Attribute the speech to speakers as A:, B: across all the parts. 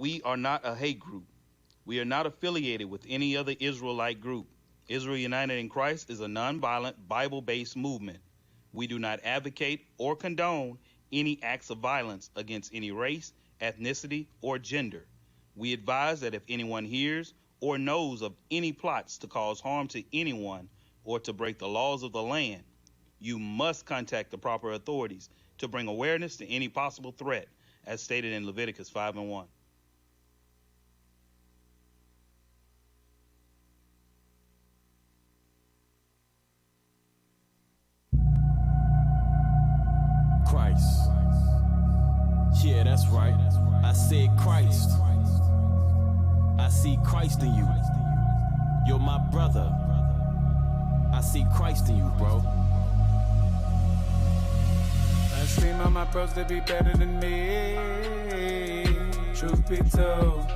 A: we are not a hate group. We are not affiliated with any other Israelite group. Israel United in Christ is a nonviolent, Bible-based movement. We do not advocate or condone any acts of violence against any race, ethnicity, or gender. We advise that if anyone hears or knows of any plots to cause harm to anyone or to break the laws of the land, you must contact the proper authorities to bring awareness to any possible threat, as stated in Leviticus 5:1.
B: Christ. Yeah, that's right. I said Christ. I see Christ in you. You're my brother. I see Christ in you, bro.
C: I see my bros to be better than me. Truth be told,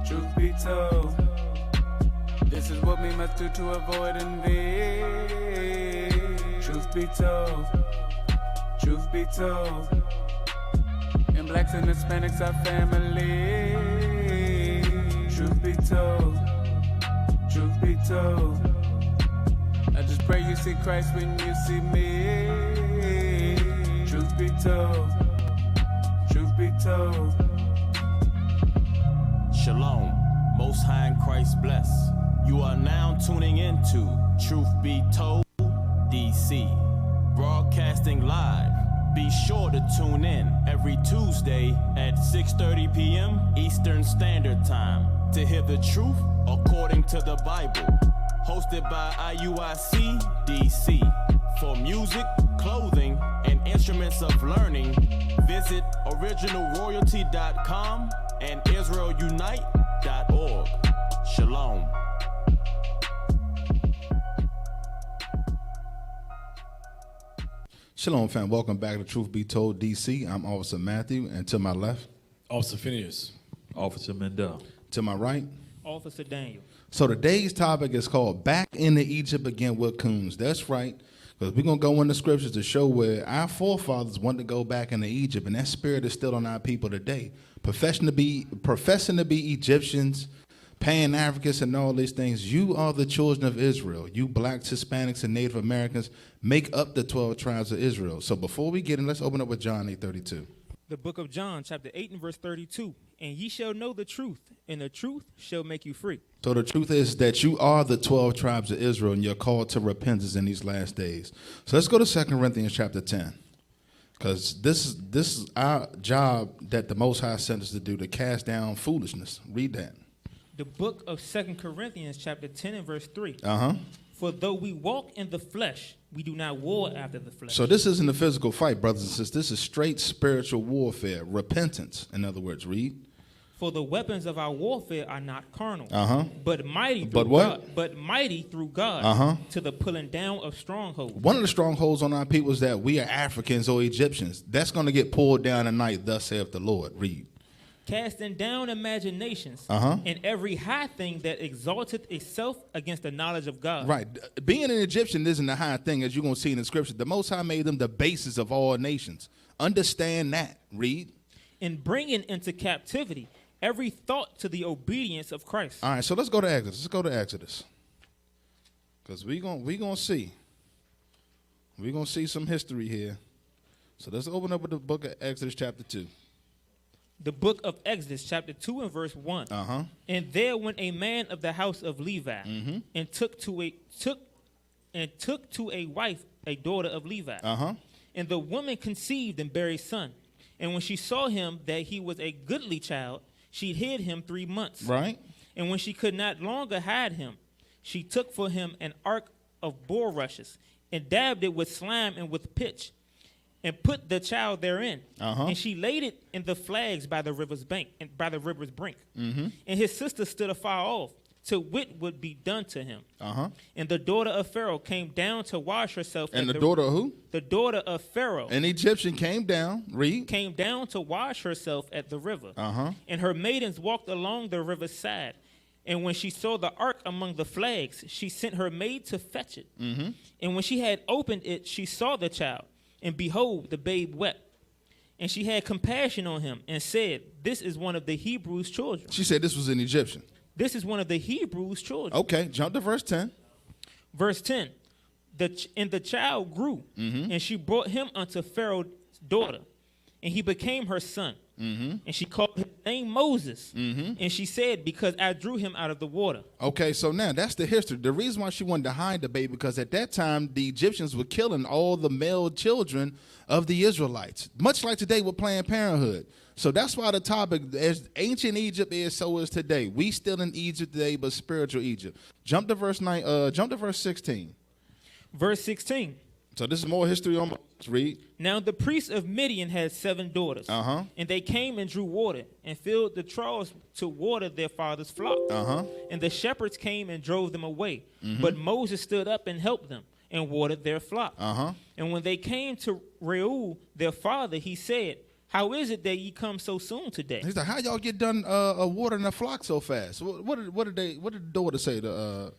C: truth be told, this is what we must do to avoid envy. Truth be told, truth be told, and blacks and Hispanics are family. Truth be told, truth be told, I just pray you see Christ when you see me. Truth be told, truth be told.
B: Shalom, Most High in Christ bless. You are now tuning into Truth Be Told DC, broadcasting live. Be sure to tune in every Tuesday at 6:30 p.m. Eastern Standard Time to hear the truth according to the Bible. Hosted by IUIC DC. For music, clothing, and instruments of learning, visit originalroyalty.com and israelunite.org. Shalom.
D: Shalom, fam. Welcome back to Truth Be Told DC. I'm Officer Matthew, and to my left,
E: Officer Phinehas.
F: Officer Mendel.
D: to my right,
G: Officer Daniel.
D: So today's topic is called Back into Egypt Again with Coons. That's right, because we're going to go in the scriptures to show where our forefathers wanted to go back into Egypt, and that spirit is still on our people today. Professing to be Egyptians, Pan-Africans, and all these things. You are the children of Israel. You blacks, Hispanics, and Native Americans make up the 12 tribes of Israel. So before we get in, let's open up with John 8:32.
G: The book of John, chapter 8 and verse 32. And ye shall know the truth, and the truth shall make you free.
D: So the truth is that you are the 12 tribes of Israel, and you're called to repentance in these last days. So let's go to 2 Corinthians chapter 10. Because this is our job that the Most High sent us to do, to cast down foolishness. Read that.
G: The book of 2 Corinthians, chapter 10 and verse 3.
D: Uh-huh.
G: For though we walk in the flesh, we do not war after the flesh.
D: So this isn't a physical fight, brothers and sisters. This is straight spiritual warfare, repentance, in other words. Read.
G: For the weapons of our warfare are not carnal,
D: but
G: mighty through
D: but what?
G: God, but mighty through God to the pulling down of strongholds.
D: One of the strongholds on our people is that we are Africans or Egyptians. That's going to get pulled down tonight, thus saith the Lord. Read.
G: Casting down imaginations and every high thing that exalteth itself against the knowledge of God.
D: Right. Being an Egyptian isn't a high thing, as you're going to see in the scripture. The Most High made them the basis of all nations. Understand that. Read.
G: In bringing into captivity every thought to the obedience of Christ.
D: All right, so let's go to Exodus. Let's go to Exodus. Because we're gonna see. We're going to see some history here. So let's open up with the book of Exodus chapter 2.
G: The book of Exodus, chapter 2 and verse 1. And there went a man of the house of Levi, and took to a wife a daughter of Levi. And the woman conceived and bare a son. And when she saw him that he was a goodly child, she hid him 3 months.
D: Right.
G: And when she could not longer hide him, she took for him an ark of bulrushes, and dabbed it with slime and with pitch, and put the child therein. And she laid it in the flags by the river's bank, and by the river's brink. And his sister stood afar off, to wit would be done to him. And the daughter of Pharaoh came down to wash herself.
D: And the daughter of who?
G: The daughter of Pharaoh.
D: An Egyptian came down. Read.
G: Came down to wash herself at the river. And her maidens walked along the river's side. And when she saw the ark among the flags, she sent her maid to fetch it. And when she had opened it, she saw the child. And behold, the babe wept. And she had compassion on him and said, this is one of the Hebrews' children.
D: She said this was an Egyptian.
G: This is one of the Hebrews' children.
D: Okay, jump to verse 10.
G: Verse 10. And the child grew, and she brought him unto Pharaoh's daughter, and he became her son. And she called his name Moses. And she said, because I drew him out of the water.
D: Okay, so now that's the history. The reason why she wanted to hide the baby, because at that time, the Egyptians were killing all the male children of the Israelites, much like today with Planned Parenthood. So that's why the topic, as ancient Egypt is, so is today. We still in Egypt today, but spiritual Egypt. Jump to verse 16.
G: Verse 16.
D: So this is more history on Moses. Read.
G: Now the priests of Midian had 7 daughters, and they came and drew water and filled the troughs to water their father's flock. And the shepherds came and drove them away. But Moses stood up and helped them and watered their flock. And when they came to Reuel, their father, he said, how is it that ye come so soon today?
D: He's like, how y'all get done watering the flock so fast? What did the daughter say to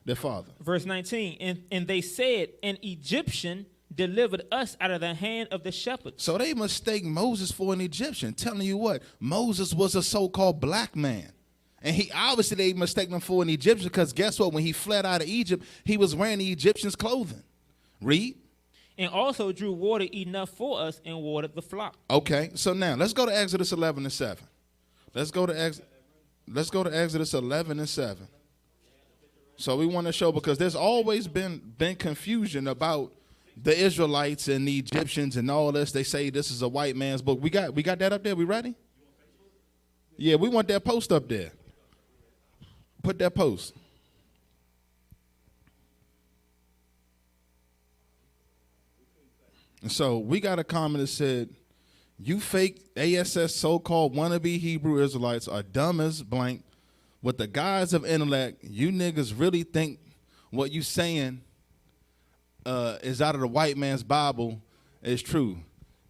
D: their father?
G: Verse 19, and they said, an Egyptian delivered us out of the hand of the shepherds.
D: So they mistake Moses for an Egyptian. Telling you what, Moses was a so-called black man. And they mistake him for an Egyptian because guess what? When he fled out of Egypt, he was wearing the Egyptian's clothing. Read.
G: And also drew water enough for us and watered the flock.
D: Okay, so now let's go to Exodus 11 and 7. Let's go to Exodus 11 and 7. So we want to show, because there's always been confusion about the Israelites and the Egyptians and all this. They say this is a white man's book. We got that up there. We ready? Yeah, we want that post up there. Put that post. And so we got a comment that said, you fake ASS so-called wannabe Hebrew Israelites are dumb as blank. With the guise of intellect, you niggas really think what you saying is out of the white man's Bible is true.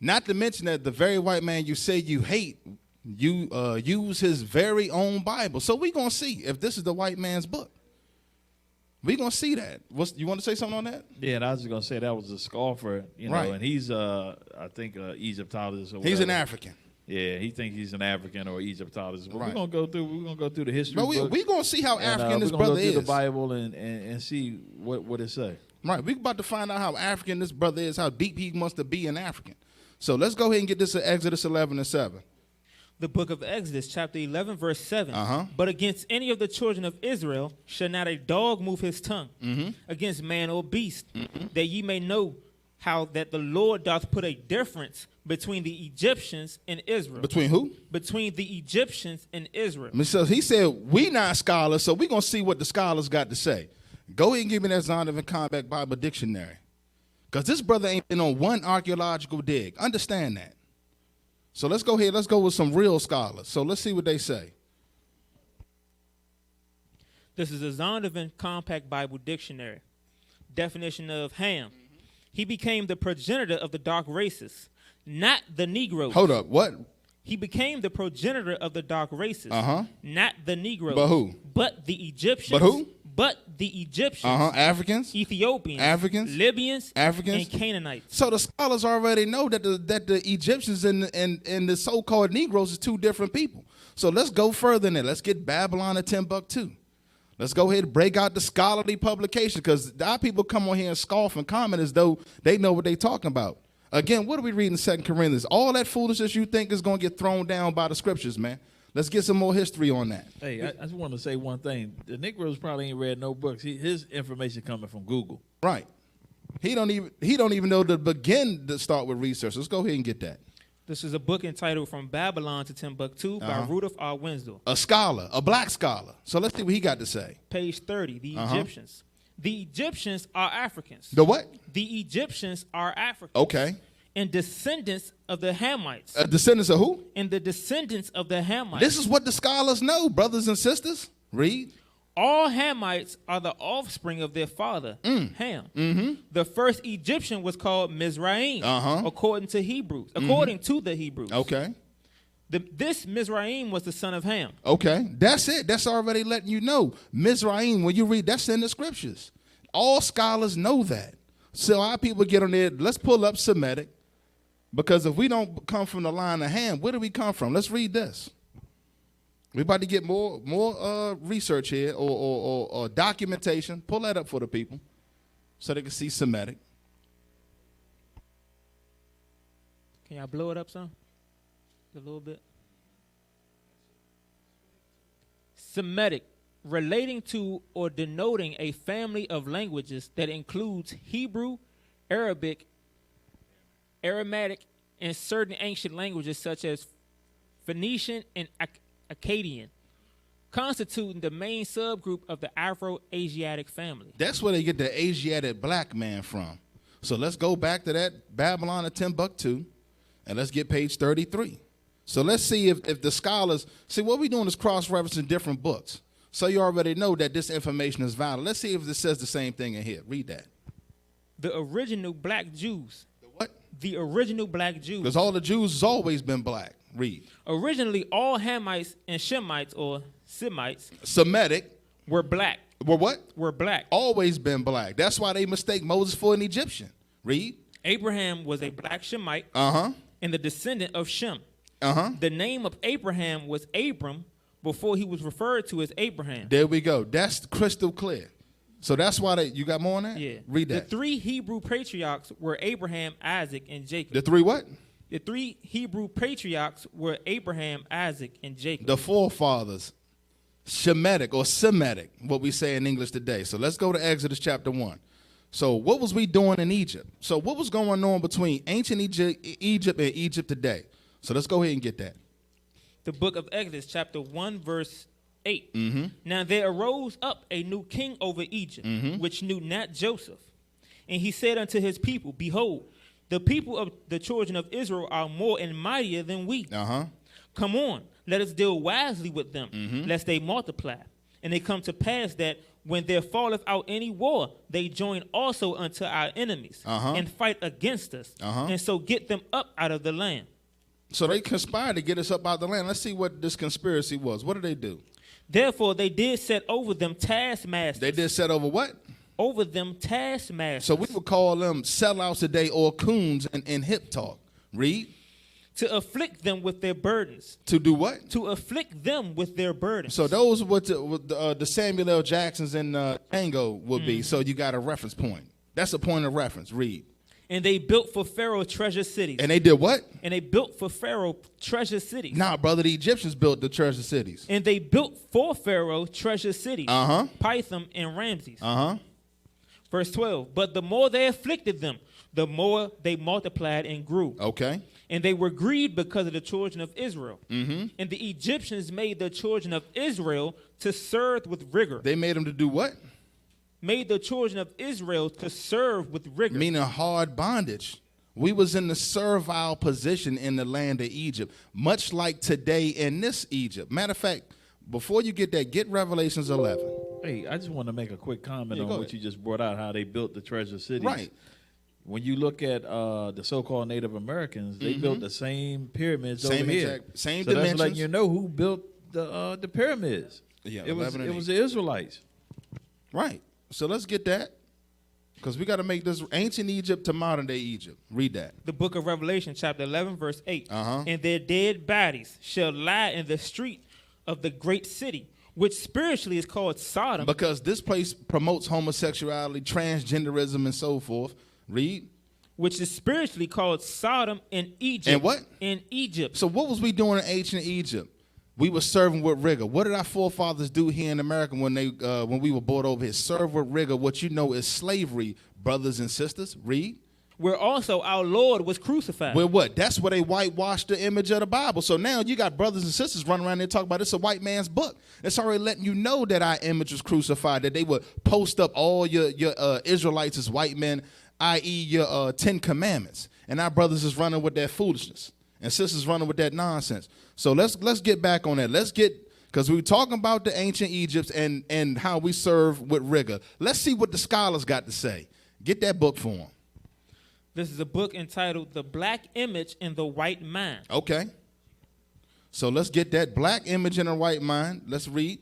D: Not to mention that the very white man you say you hate, you use his very own Bible. So we're going to see if this is the white man's book. We're going to see that. You want to say something on that?
E: Yeah, and I was just going to say that was a scoffer, right. And he's, I think, Egyptologist. Or
D: he's an African.
E: Yeah, he thinks he's an African or Egyptologist. But
D: right.
E: We're gonna go through the history.
D: But we're gonna see how African this
E: We're
D: brother is.
E: gonna go through the Bible and see what it say.
D: Right, we're about to find out how African this brother is, how deep he must be an African. So let's go ahead and get this at Exodus 11 and 7.
G: The book of Exodus, chapter 11, verse 7. But against any of the children of Israel shall not a dog move his tongue against man or beast, that ye may know how that the Lord doth put a difference between the Egyptians and Israel.
D: Between who?
G: Between the Egyptians and Israel.
D: So he said, we not scholars, so we're going to see what the scholars got to say. Go ahead and give me that Zondervan and Combat Bible Dictionary. Because this brother ain't been on one archaeological dig. Understand that. So let's go ahead. Let's go with some real scholars. So let's see what they say.
G: This is a Zondervan Compact Bible Dictionary. Definition of Ham. He became the progenitor of the dark races, not the Negroes.
D: Hold up, what?
G: He became the progenitor of the dark races, not the Negroes.
D: But who?
G: But the Egyptians.
D: But who?
G: But the Egyptians.
D: Africans.
G: Ethiopians.
D: Africans.
G: Libyans.
D: Africans.
G: And Canaanites.
D: So the scholars already know that the Egyptians and the so-called Negroes is two different people. So let's go further than that. Let's get Babylon and Timbuktu. Let's go ahead and break out the scholarly publication, because our people come on here and scoff and comment as though they know what they're talking about. Again, what are we reading in 2 Corinthians? All that foolishness you think is going to get thrown down by the scriptures, man. Let's get some more history on that.
E: Hey, I just want to say one thing. The Negroes probably ain't read no books. His information coming from Google.
D: Right. He don't even know to begin to start with research. Let's go ahead and get that.
G: This is a book entitled From Babylon to Timbuktu by Rudolph R. Winslow.
D: A scholar, a black scholar. So let's see what he got to say.
G: Page 30, the Egyptians. The Egyptians are Africans.
D: The what?
G: The Egyptians are Africans.
D: Okay.
G: And descendants of the Hamites.
D: Descendants of who?
G: And the descendants of the Hamites.
D: This is what the scholars know, brothers and sisters. Read.
G: All Hamites are the offspring of their father, Ham. The first Egyptian was called Mizraim, according to the Hebrews.
D: Okay.
G: This Mizraim was the son of Ham.
D: Okay. That's it. That's already letting you know. Mizraim, when you read, that's in the scriptures. All scholars know that. So our people get on there. Let's pull up Semitic. Because if we don't come from the line of Ham, where do we come from? Let's read this. We're about to get more research here or documentation. Pull that up for the people so they can see Semitic.
G: Can y'all blow it up some? A little bit. Semitic, relating to or denoting a family of languages that includes Hebrew, Arabic, Aramaic, and certain ancient languages such as Phoenician and Akkadian, constituting the main subgroup of the Afro-Asiatic family.
D: That's where they get the Asiatic black man from. So let's go back to that Babylon of Timbuktu, and let's get page 33. So let's see if the scholars, see what we're doing is cross-referencing different books. So you already know that this information is valid. Let's see if it says the same thing in here. Read that.
G: The original black Jews.
D: The what?
G: The original black Jews.
D: Because all the Jews has always been black. Read.
G: Originally, all Hamites and Shemites or Semites
D: Semitic
G: were black.
D: Were what?
G: Were black.
D: Always been black. That's why they mistake Moses for an Egyptian. Read.
G: Abraham was a black Shemite and the descendant of Shem. The name of Abraham was Abram before he was referred to as Abraham.
D: There we go. That's crystal clear. So that's why you got more on that?
G: Yeah.
D: Read that.
G: The three Hebrew patriarchs were Abraham, Isaac, and Jacob.
D: The three what?
G: The three Hebrew patriarchs were Abraham, Isaac, and Jacob.
D: The forefathers, Shemitic or Semitic, what we say in English today. So let's go to Exodus chapter 1. So what was we doing in Egypt? So what was going on between ancient Egypt and Egypt today? So let's go ahead and get that.
G: The book of Exodus chapter 1 verse 8. Now there arose up a new king over Egypt, which knew not Joseph. And he said unto his people, behold, the people of the children of Israel are more and mightier than we. Come on, let us deal wisely with them, lest they multiply. And it come to pass that when there falleth out any war, they join also unto our enemies and fight against us, and so get them up out of the land.
D: So they conspired to get us up out of the land. Let's see what this conspiracy was. What did they do?
G: Therefore, they did set over them taskmasters.
D: They did set over what?
G: Over them taskmasters.
D: So we would call them sellouts today or coons in hip talk. Read.
G: To afflict them with their burdens.
D: To do what?
G: To afflict them with their burdens.
D: So those what the Samuel L. Jacksons and Tango would be. So you got a reference point. That's a point of reference. Read.
G: And they built for Pharaoh treasure cities.
D: And they did what?
G: And they built for Pharaoh treasure cities.
D: Nah, brother, the Egyptians built the treasure cities.
G: And they built for Pharaoh treasure cities. Pithom and Ramses. Verse 12. But the more they afflicted them, the more they multiplied and grew.
D: Okay.
G: And they were grieved because of the children of Israel. And the Egyptians made the children of Israel to serve with rigor.
D: They made them to do what?
G: Made the children of Israel to serve with rigor.
D: Meaning hard bondage. We was in the servile position in the land of Egypt, much like today in this Egypt. Matter of fact, before you get that, get Revelations 11.
E: Hey, I just want to make a quick comment on what
D: ahead.
E: you just brought out, how they built the treasure cities.
D: Right.
E: When you look at the so-called Native Americans, they built the same pyramids
D: Same
E: over here.
D: same
E: so
D: dimensions.
E: that's letting you know who built the pyramids.
D: Yeah,
E: it was
D: 11 and 8.
E: the Israelites.
D: Right. So let's get that. Because we got to make this ancient Egypt to modern day Egypt. Read that.
G: The book of Revelation, chapter 11, verse 8. And their dead bodies shall lie in the street of the great city, which spiritually is called Sodom.
D: Because this place promotes homosexuality, transgenderism, and so forth. Read.
G: Which is spiritually called Sodom in Egypt.
D: And what?
G: In Egypt.
D: So what was we doing in ancient Egypt? We were serving with rigor. What did our forefathers do here in America when we were brought over here? Serve with rigor. What you know is slavery, brothers and sisters. Read.
G: Where also our Lord was crucified.
D: Where what? That's where they whitewashed the image of the Bible. So now you got brothers and sisters running around there talking about it's a white man's book. It's already letting you know that our image was crucified, that they would post up all your Israelites as white men, i.e. your 10 commandments. And our brothers is running with that foolishness. And sisters running with that nonsense. So let's get back on that. Because we were talking about the ancient Egypts and how we serve with rigor. Let's see what the scholars got to say. Get that book for them.
G: This is a book entitled The Black Image in the White Mind.
D: Okay. So let's get that black image in the white mind. Let's read.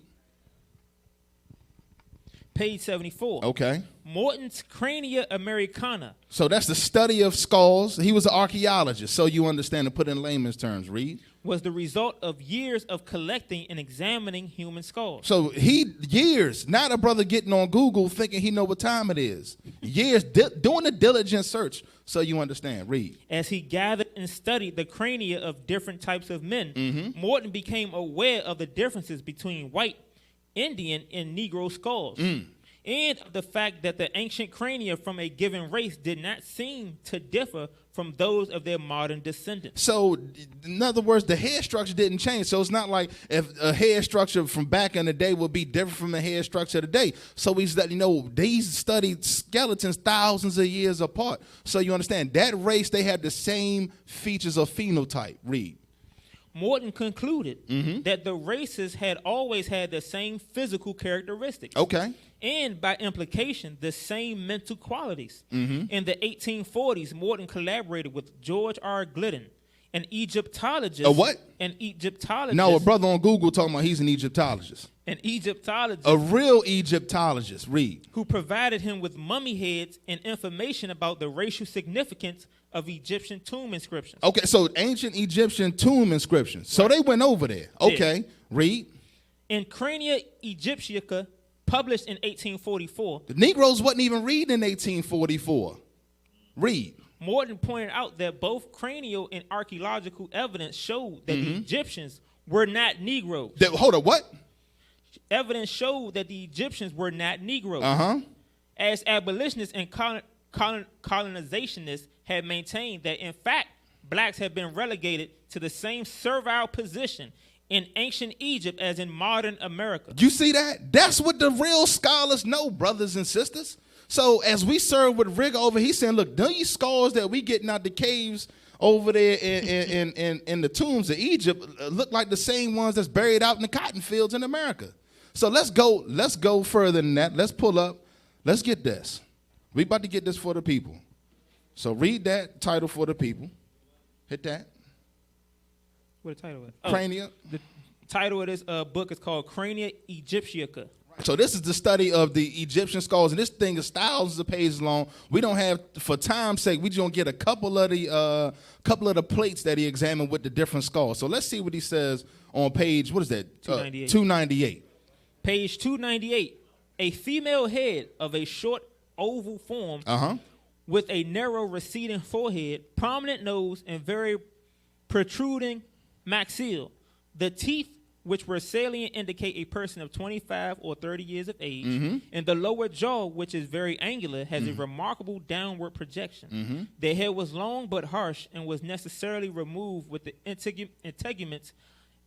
G: page 74.
D: Okay.
G: Morton's Crania Americana.
D: So that's the study of skulls. He was an archaeologist, so you understand and put in layman's terms. Read.
G: Was the result of years of collecting and examining human skulls.
D: So years, not a brother getting on Google thinking he know what time it is. Years doing a diligent search, so you understand. Read.
G: As he gathered and studied the crania of different types of men, Morton became aware of the differences between white, Indian, and Negro skulls. And the fact that the ancient crania from a given race did not seem to differ from those of their modern descendants.
D: So, in other words, the head structure didn't change. So it's not like if a head structure from back in the day would be different from the head structure today. So these studied skeletons thousands of years apart. So you understand, that race, they had the same features of phenotype. Read.
G: Morton concluded that the races had always had the same physical characteristics.
D: Okay.
G: And by implication, the same mental qualities. In the 1840s, Morton collaborated with George R. Glidden, an Egyptologist.
D: A what?
G: An Egyptologist.
D: No, a brother on Google talking about he's an Egyptologist.
G: An Egyptologist.
D: A real Egyptologist. Read.
G: Who provided him with mummy heads and information about the racial significance of Egyptian tomb inscriptions.
D: Okay, so ancient Egyptian tomb inscriptions. So they went over there. Okay, read.
G: In Crania Egyptica, published in 1844.
D: The Negroes wasn't even reading in 1844. Read.
G: Morton pointed out that both cranial and archaeological evidence showed that the Egyptians were not Negroes.
D: Hold on, what?
G: Evidence showed that the Egyptians were not Negroes. As abolitionists and colonizationists had maintained that, in fact, blacks had been relegated to the same servile position in ancient Egypt as in modern America.
D: You see that? That's what the real scholars know, brothers and sisters. So as we serve with rigor over, he's saying, look, these skulls that we getting out the caves over there in the tombs of Egypt look like the same ones that's buried out in the cotton fields in America. So let's go further than that. Let's pull up. Let's get this. We about to get this for the people. So read that title for the people. Hit that.
G: What the title is?
D: Crania.
G: The title of this book is called Crania Egyptica.
D: So this is the study of the Egyptian skulls, and this thing is thousands of pages long. We don't have, for time's sake, we just gonna get a couple of the plates that he examined with the different skulls. So let's see what he says on page, what is that?
G: 298.
D: 298.
G: Page 298. A female head of a short oval form with a narrow receding forehead, prominent nose, and very protruding maxilla. The teeth, which were salient, indicate a person of 25 or 30 years of age. And the lower jaw, which is very angular, has a remarkable downward projection. Their hair was long but harsh and was necessarily removed with the integuments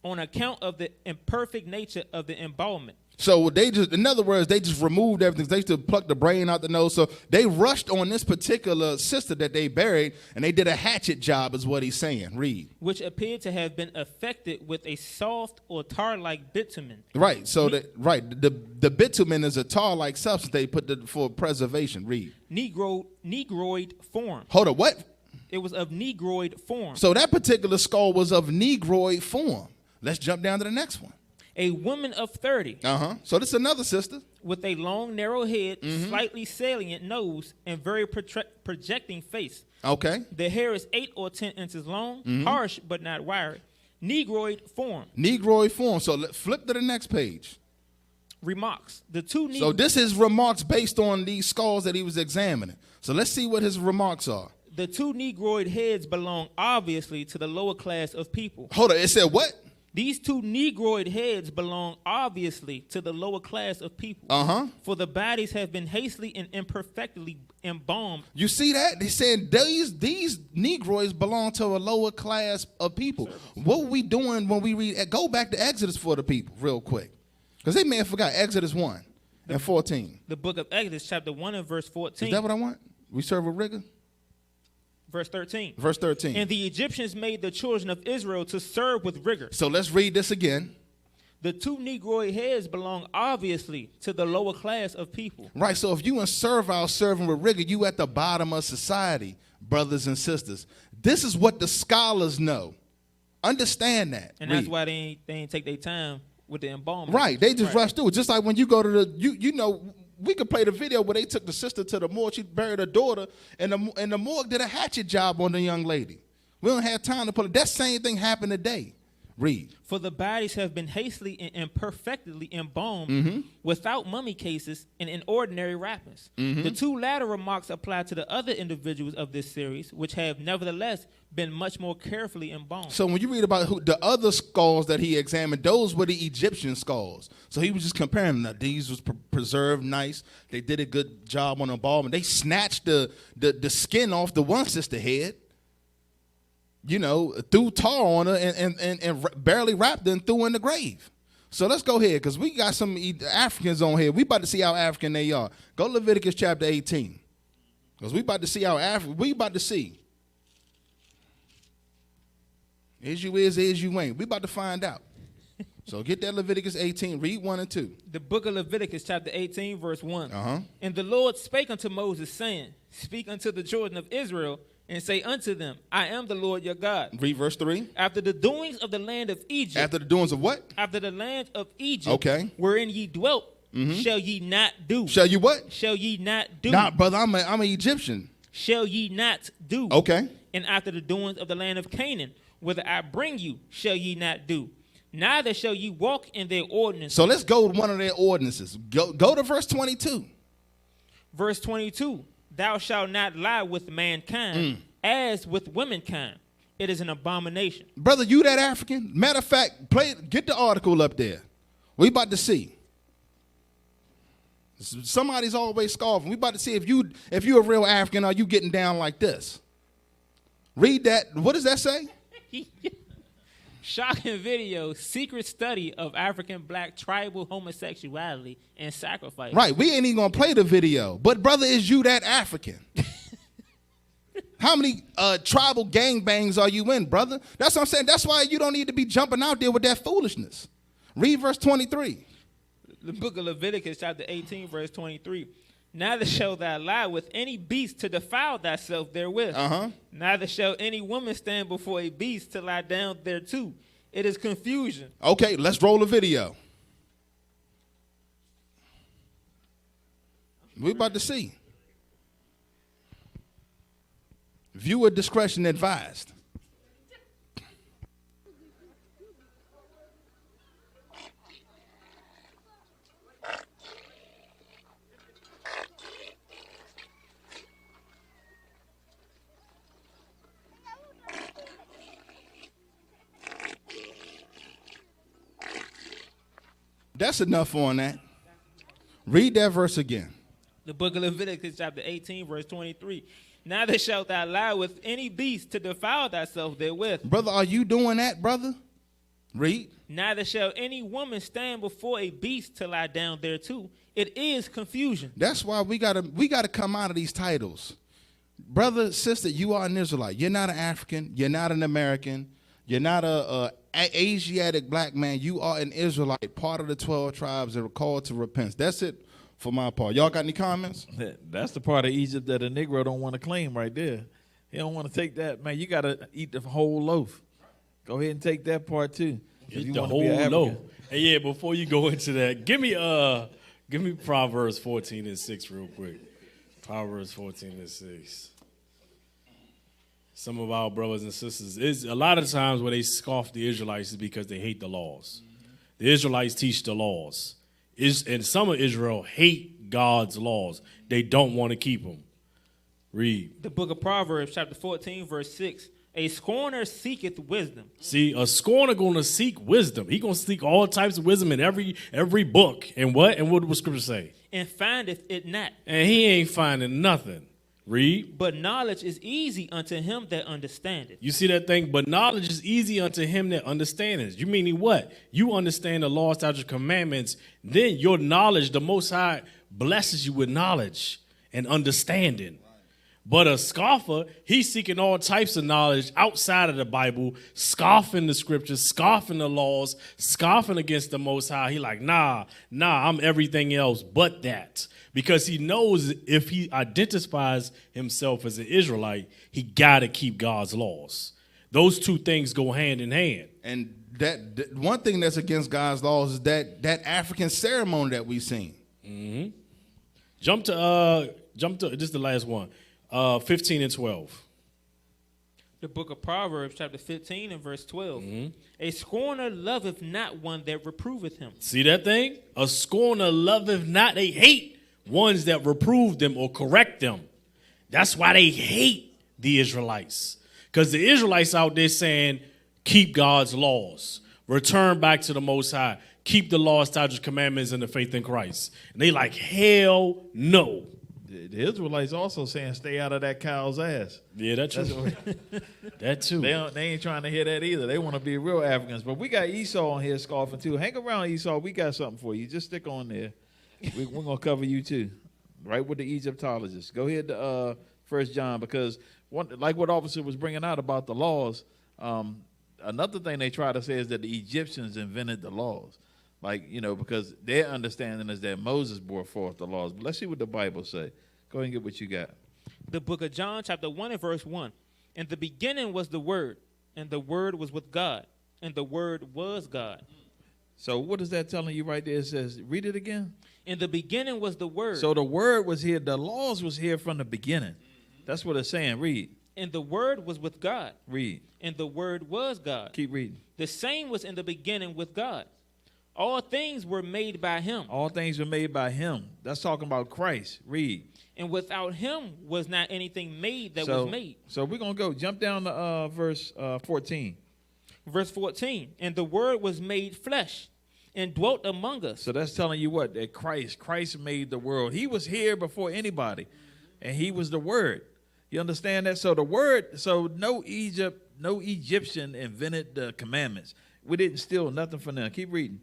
G: on account of the imperfect nature of the embalmment.
D: So they just, in other words, they just removed everything. They used to pluck the brain out the nose. So they rushed on this particular sister that they buried, and they did a hatchet job, is what he's saying. Read.
G: Which appeared to have been affected with a soft or tar-like bitumen.
D: Right. So the bitumen is a tar-like substance they put for preservation. Read.
G: Negroid form.
D: Hold on. What?
G: It was of Negroid form.
D: So that particular skull was of Negroid form. Let's jump down to the next one.
G: A woman of 30.
D: So this is another sister.
G: With a long, narrow head, slightly salient nose, and very projecting face.
D: Okay.
G: The hair is 8 or 10 inches long, harsh but not wiry. Negroid form.
D: Negroid form. So flip to the next page.
G: Remarks. The two.
D: So this is remarks based on these skulls that he was examining. So let's see what his remarks are.
G: The two Negroid heads belong obviously to the lower class of people.
D: Hold on. It said what?
G: These two Negroid heads belong obviously to the lower class of people. For the bodies have been hastily and imperfectly embalmed.
D: You see that? They said these Negroids belong to a lower class of people. What were we doing when we read? Go back to Exodus for the people real quick. Because they may have forgot Exodus 1 and 14.
G: The book of Exodus, chapter 1 and verse 14.
D: Is that what I want? We serve with rigor?
G: Verse 13.
D: Verse 13.
G: And the Egyptians made the children of Israel to serve with rigor.
D: So let's read this again.
G: The two Negroid heads belong obviously to the lower class of people.
D: Right, so if you in servile serving with rigor, you at the bottom of society, brothers and sisters. This is what the scholars know. Understand that.
G: And that's why they ain't take their time with the embalming.
D: Right, they just rush through it. Just like when you go to the, you know, we could play the video where they took the sister to the morgue. She buried her daughter, and the morgue did a hatchet job on the young lady. We don't have time to put it. That same thing happened today. Read.
G: For the bodies have been hastily and imperfectly embalmed without mummy cases and in ordinary wrappings. The two latter remarks apply to the other individuals of this series, which have nevertheless been much more carefully embalmed.
D: So when you read about the other skulls that he examined, those were the Egyptian skulls. So he was just comparing them. These was preserved nice. They did a good job on embalming. They snatched the skin off the one sister head. You know, threw tar on her and barely wrapped her and threw her in the grave. So let's go ahead, because we got some Africans on here. We about to see how African they are. Go Leviticus chapter 18. Because we about to see how African, we about to see. Is you ain't. We about to find out. So get that Leviticus 18, read 1 and 2.
G: The book of Leviticus chapter 18, verse 1. And the Lord spake unto Moses, saying, Speak unto the children of Israel, and say unto them, I am the Lord your God.
D: Read verse 3.
G: After the doings of the land of Egypt.
D: After the doings of what?
G: After the land of Egypt.
D: Okay.
G: Wherein ye dwelt, shall ye not do.
D: Shall you what?
G: Shall ye not do.
D: Nah, brother, I'm an Egyptian.
G: Shall ye not do.
D: Okay.
G: And after the doings of the land of Canaan, whither I bring you, shall ye not do. Neither shall ye walk in their ordinances.
D: So let's go with one of their ordinances. Go to verse 22.
G: Verse 22. Thou shalt not lie with mankind as with womankind. It is an abomination.
D: Brother, you that African? Matter of fact, get the article up there. We about to see. Somebody's always scoffing. We about to see if you're a real African, are you getting down like this? Read that. What does that say?
G: Shocking video, secret study of African black tribal homosexuality and sacrifice.
D: Right, we ain't even gonna play the video. But brother, is you that African? How many tribal gangbangs are you in, brother? That's what I'm saying. That's why you don't need to be jumping out there with that foolishness. Read verse 23.
G: The book of Leviticus chapter 18, verse 23. Neither shall thou lie with any beast to defile thyself therewith. Neither shall any woman stand before a beast to lie down thereto. It is confusion.
D: Okay, let's roll a video. We're about to see. Viewer discretion advised. That's enough on that. Read that verse again.
G: The book of Leviticus chapter 18, verse 23. Neither shalt thou lie with any beast to defile thyself therewith.
D: Brother, are you doing that, brother? Read.
G: Neither shall any woman stand before a beast to lie down thereto. It is confusion.
D: That's why we gotta come out of these titles. Brother, sister, you are an Israelite. You're not an African. You're not an American. You're not a Asiatic black man. You are an Israelite, part of the 12 tribes that are called to repentance. That's it for my part. Y'all got any comments?
E: That's the part of Egypt that a Negro don't want to claim right there. He don't want to take that. Man, you got to eat the whole loaf. Go ahead and take that part too.
F: Eat the whole loaf. Hey, yeah, before you go into that, give me Proverbs 14 and 6 real quick. Proverbs 14 and 6. Some of our brothers and sisters, is a lot of times where they scoff the Israelites is because they hate the laws. The Israelites teach the laws. And some of Israel hate God's laws. They don't want to keep them. Read.
G: The book of Proverbs, chapter 14, verse 6. A scorner seeketh wisdom.
F: See, a scorner going to seek wisdom. He going to seek all types of wisdom in every book. And what? And what does Scripture say?
G: And findeth it not.
F: And he ain't finding nothing. Read.
G: But knowledge is easy unto him that understandeth.
F: You see that thing? But knowledge is easy unto him that understandeth. You meaning what? You understand the law, statutes, commandments. Then your knowledge, the Most High blesses you with knowledge and understanding. But a scoffer, he's seeking all types of knowledge outside of the Bible, scoffing the scriptures, scoffing the laws, scoffing against the Most High. He like, nah, I'm everything else but that. Because he knows if he identifies himself as an Israelite, he got to keep God's laws. Those two things go hand in hand.
D: And that one thing that's against God's laws is that African ceremony that we've seen.
F: Mm-hmm. Jump to this is the last one. 15 and 12.
G: The book of Proverbs, chapter 15 and verse 12. A scorner loveth not one that reproveth him.
F: See that thing? A scorner loveth not. They hate ones that reprove them or correct them. That's why they hate the Israelites. Because the Israelites out there saying, keep God's laws. Return back to the Most High. Keep the law, statutes, commandments, and the faith in Christ. And they like, hell no.
E: The Israelites also saying stay out of that cow's ass.
F: Yeah, that's true. That too.
E: They ain't trying to hear that either. They want to be real Africans. But we got Esau on here scoffing too. Hang around, Esau. We got something for you. Just stick on there. We're going to cover you too. Right with the Egyptologists. Go ahead to 1 John because like what Officer was bringing out about the laws, another thing they try to say is that the Egyptians invented the laws. Like, because their understanding is that Moses brought forth the laws. But let's see what the Bible say. Go ahead and get what you got.
G: The book of John, chapter 1 and verse 1. In the beginning was the Word, and the Word was with God, and the Word was God.
E: So what is that telling you right there? It says, read it again.
G: In the beginning was the Word.
E: So the Word was here. The laws was here from the beginning. That's what it's saying. Read.
G: And the Word was with God.
E: Read.
G: And the Word was God.
E: Keep reading.
G: The same was in the beginning with God. All things were made by him.
E: All things were made by him. That's talking about Christ. Read.
G: And without him was not anything made that was made.
E: So we're going to go. Jump down to verse 14.
G: Verse 14. And the Word was made flesh and dwelt among us.
E: So that's telling you what? That Christ made the world. He was here before anybody. And he was the Word. You understand that? So the Word, no Egyptian invented the commandments. We didn't steal nothing from them. Keep reading.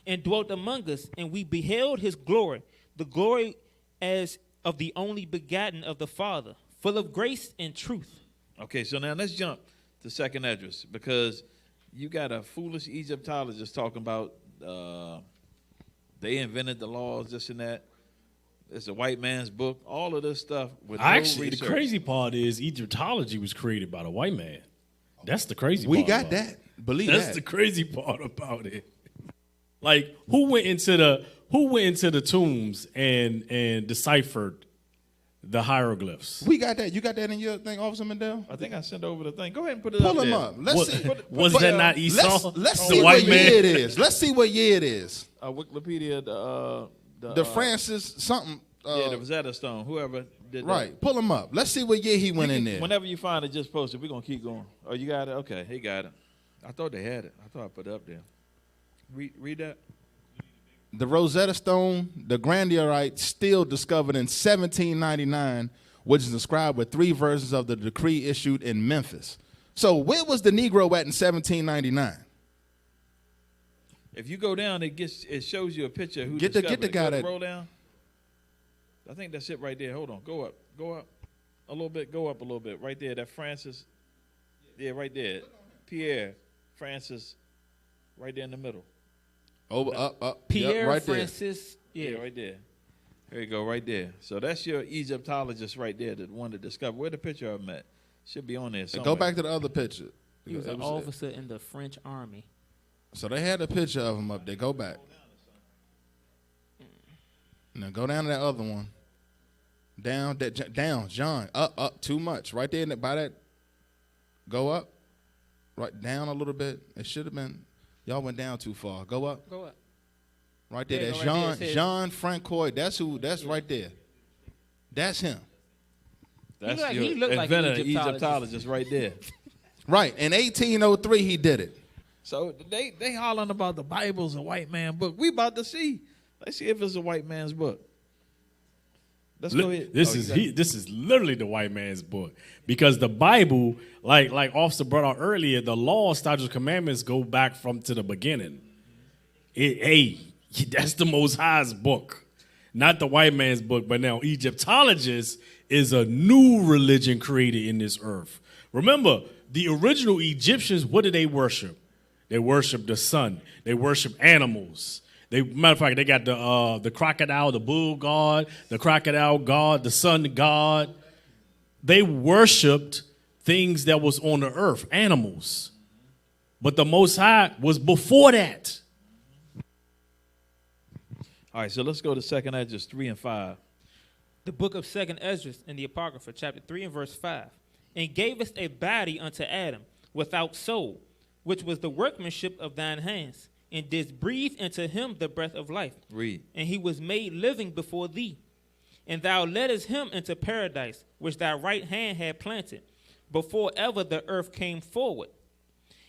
G: And dwelt among us, and we beheld his glory, the glory as of the only begotten of the Father, full of grace and truth.
E: Okay, so now let's jump to second address, because you got a foolish Egyptologist talking about they invented the laws, this and that. It's a white man's book, all of this stuff. With
F: Actually,
E: no
F: the crazy part is Egyptology was created by the white man. That's the crazy part.
D: We got that. Believe that.
F: That's the crazy part about it. Like, who went into the tombs and deciphered the hieroglyphs?
D: We got that. You got that in your thing, Officer Mandel?
E: I think I sent over the thing. Go ahead and put it
D: Pull
E: up
D: him
E: there.
D: up. Let's see.
F: Was that not Esau?
D: Let's
F: the
D: see
F: white
D: what
F: man?
D: year it is. Let's see what year it is.
E: Wikipedia,
D: The Francis something.
E: the Rosetta Stone, whoever did that.
D: Right. Pull him up. Let's see what year he went in there.
E: Whenever you find it, just post it. We're going to keep going. Oh, you got it? Okay, he got it. I thought they had it. I thought I put it up there. Read that.
D: The Rosetta Stone, the Grandiorite, still discovered in 1799, which is inscribed with 3 versions of the decree issued in Memphis. So where was the Negro at in 1799?
E: If you go down, it shows you a picture of who
D: Get
E: discovered
D: the
E: it.
D: guy
E: Go
D: that
E: roll down. I think that's it right there. Hold on. Go up a little bit. Go up a little bit. Right there. That Francis. Yeah, right there. Pierre Francis. Right there in the middle.
D: Over, up.
G: Pierre
D: yep, right
G: Francis.
E: Yeah, right there. There you go, right there. So that's your Egyptologist right there, the one to discover. Where the picture of him at? Should be on there somewhere.
D: Go back to the other picture.
G: He was an officer in the French army.
D: So they had a picture of him up there. Go back. Now go down to that other one. Down, John. Up, too much. Right there by that. Go up. Right down a little bit. It should have been. Y'all went down too far. Go up.
G: Go up.
D: Right there.
G: Yeah,
D: That's
G: right there.
D: Jean Francois. That's who. That's right there. That's him.
E: That's
G: he looked like an
E: Egyptologist right there.
D: Right. In 1803, he did it.
E: So they hollering about the Bible's a white man book. We about to see. Let's see if it's a white man's book. Let's go ahead.
F: This is literally the white man's book, because the Bible, like Officer brought out earlier, the law, statutes, commandments go back to the beginning. That's the Most High's book, not the white man's book. But now Egyptologist is a new religion created in this earth. Remember, the original Egyptians, what did they worship? They worship the sun. They worship animals. Matter of fact, they got the crocodile, the bull god, the crocodile god, the sun god. They worshipped things that was on the earth, animals. But the Most High was before that.
E: All right, so let's go to second Esdras 3 and 5.
G: The book of 2nd Esdras in the Apocrypha, chapter 3 and verse 5. And gavest a body unto Adam without soul, which was the workmanship of thine hands, and didst breathe into him the breath of life.
E: Read.
G: And he was made living before thee. And thou leddest him into paradise, which thy right hand had planted, before ever the earth came forward.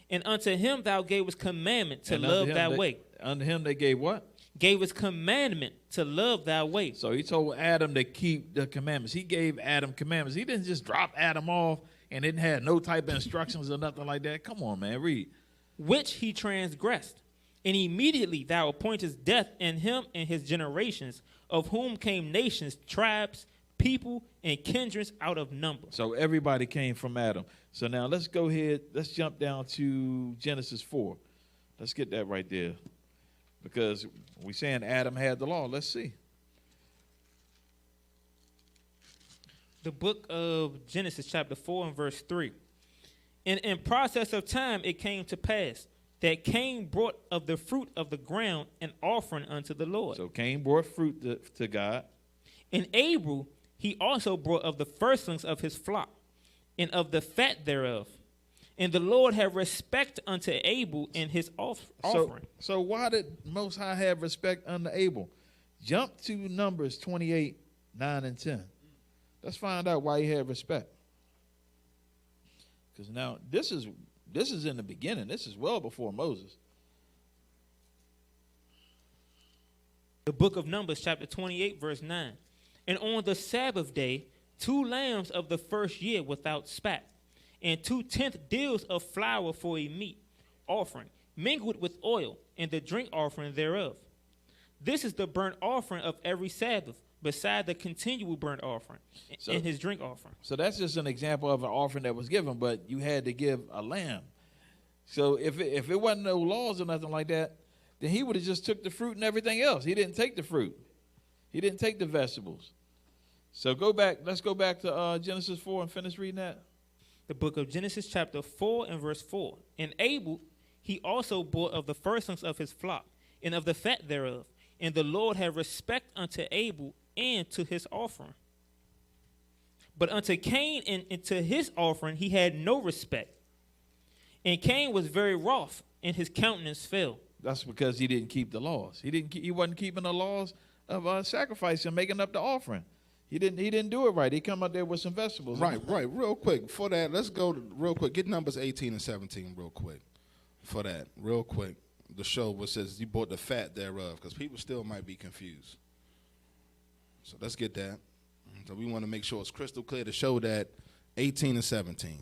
G: And unto him thou gavest commandment to love thy way.
E: Unto him they gave what?
G: Gave us commandment to love thy way.
E: So he told Adam to keep the commandments. He gave Adam commandments. He didn't just drop Adam off and didn't have no type of instructions or nothing like that. Come on, man, read.
G: Which he transgressed. And immediately thou appointest death in him and his generations, of whom came nations, tribes, people, and kindreds out of number.
E: So everybody came from Adam. So now let's go ahead. Let's jump down to Genesis 4. Let's get that right there. Because we're saying Adam had the law. Let's see.
G: The book of Genesis chapter 4 and verse 3. And in process of time it came to pass that Cain brought of the fruit of the ground an offering unto the Lord.
E: So Cain brought fruit to God.
G: And Abel he also brought of the firstlings of his flock, and of the fat thereof. And the Lord had respect unto Abel in his offering.
E: So why did Most High have respect unto Abel? Jump to Numbers 28, 9 and 10. Let's find out why he had respect. Because now this is in the beginning. This is well before Moses.
G: The book of Numbers chapter 28 verse 9. And on the Sabbath day 2 lambs of the first year without spot, and 2/10 deals of flour for a meat offering, mingled with oil, and the drink offering thereof. This is the burnt offering of every Sabbath, beside the continual burnt offering and his drink offering.
E: So that's just an example of an offering that was given, but you had to give a lamb. So if it wasn't no laws or nothing like that, then he would have just took the fruit and everything else. He didn't take the fruit. He didn't take the vegetables. So let's go back to Genesis 4 and finish reading that.
G: The book of Genesis chapter 4 and verse 4. And Abel, he also bore of the firstlings of his flock, and of the fat thereof. And the Lord had respect unto Abel and to his offering. But unto Cain and to his offering he had no respect. And Cain was very wroth, and his countenance fell.
E: That's because he didn't keep the laws. He wasn't keeping the laws of sacrifice and making up the offering. He didn't do it right. He come out there with some vegetables.
D: Right. Real quick. For that, let's go real quick. Get Numbers 18 and 17 real quick. For that, real quick. The show where it says you bought the fat thereof, because people still might be confused. So let's get that. So we want to make sure it's crystal clear to show that 18 and 17.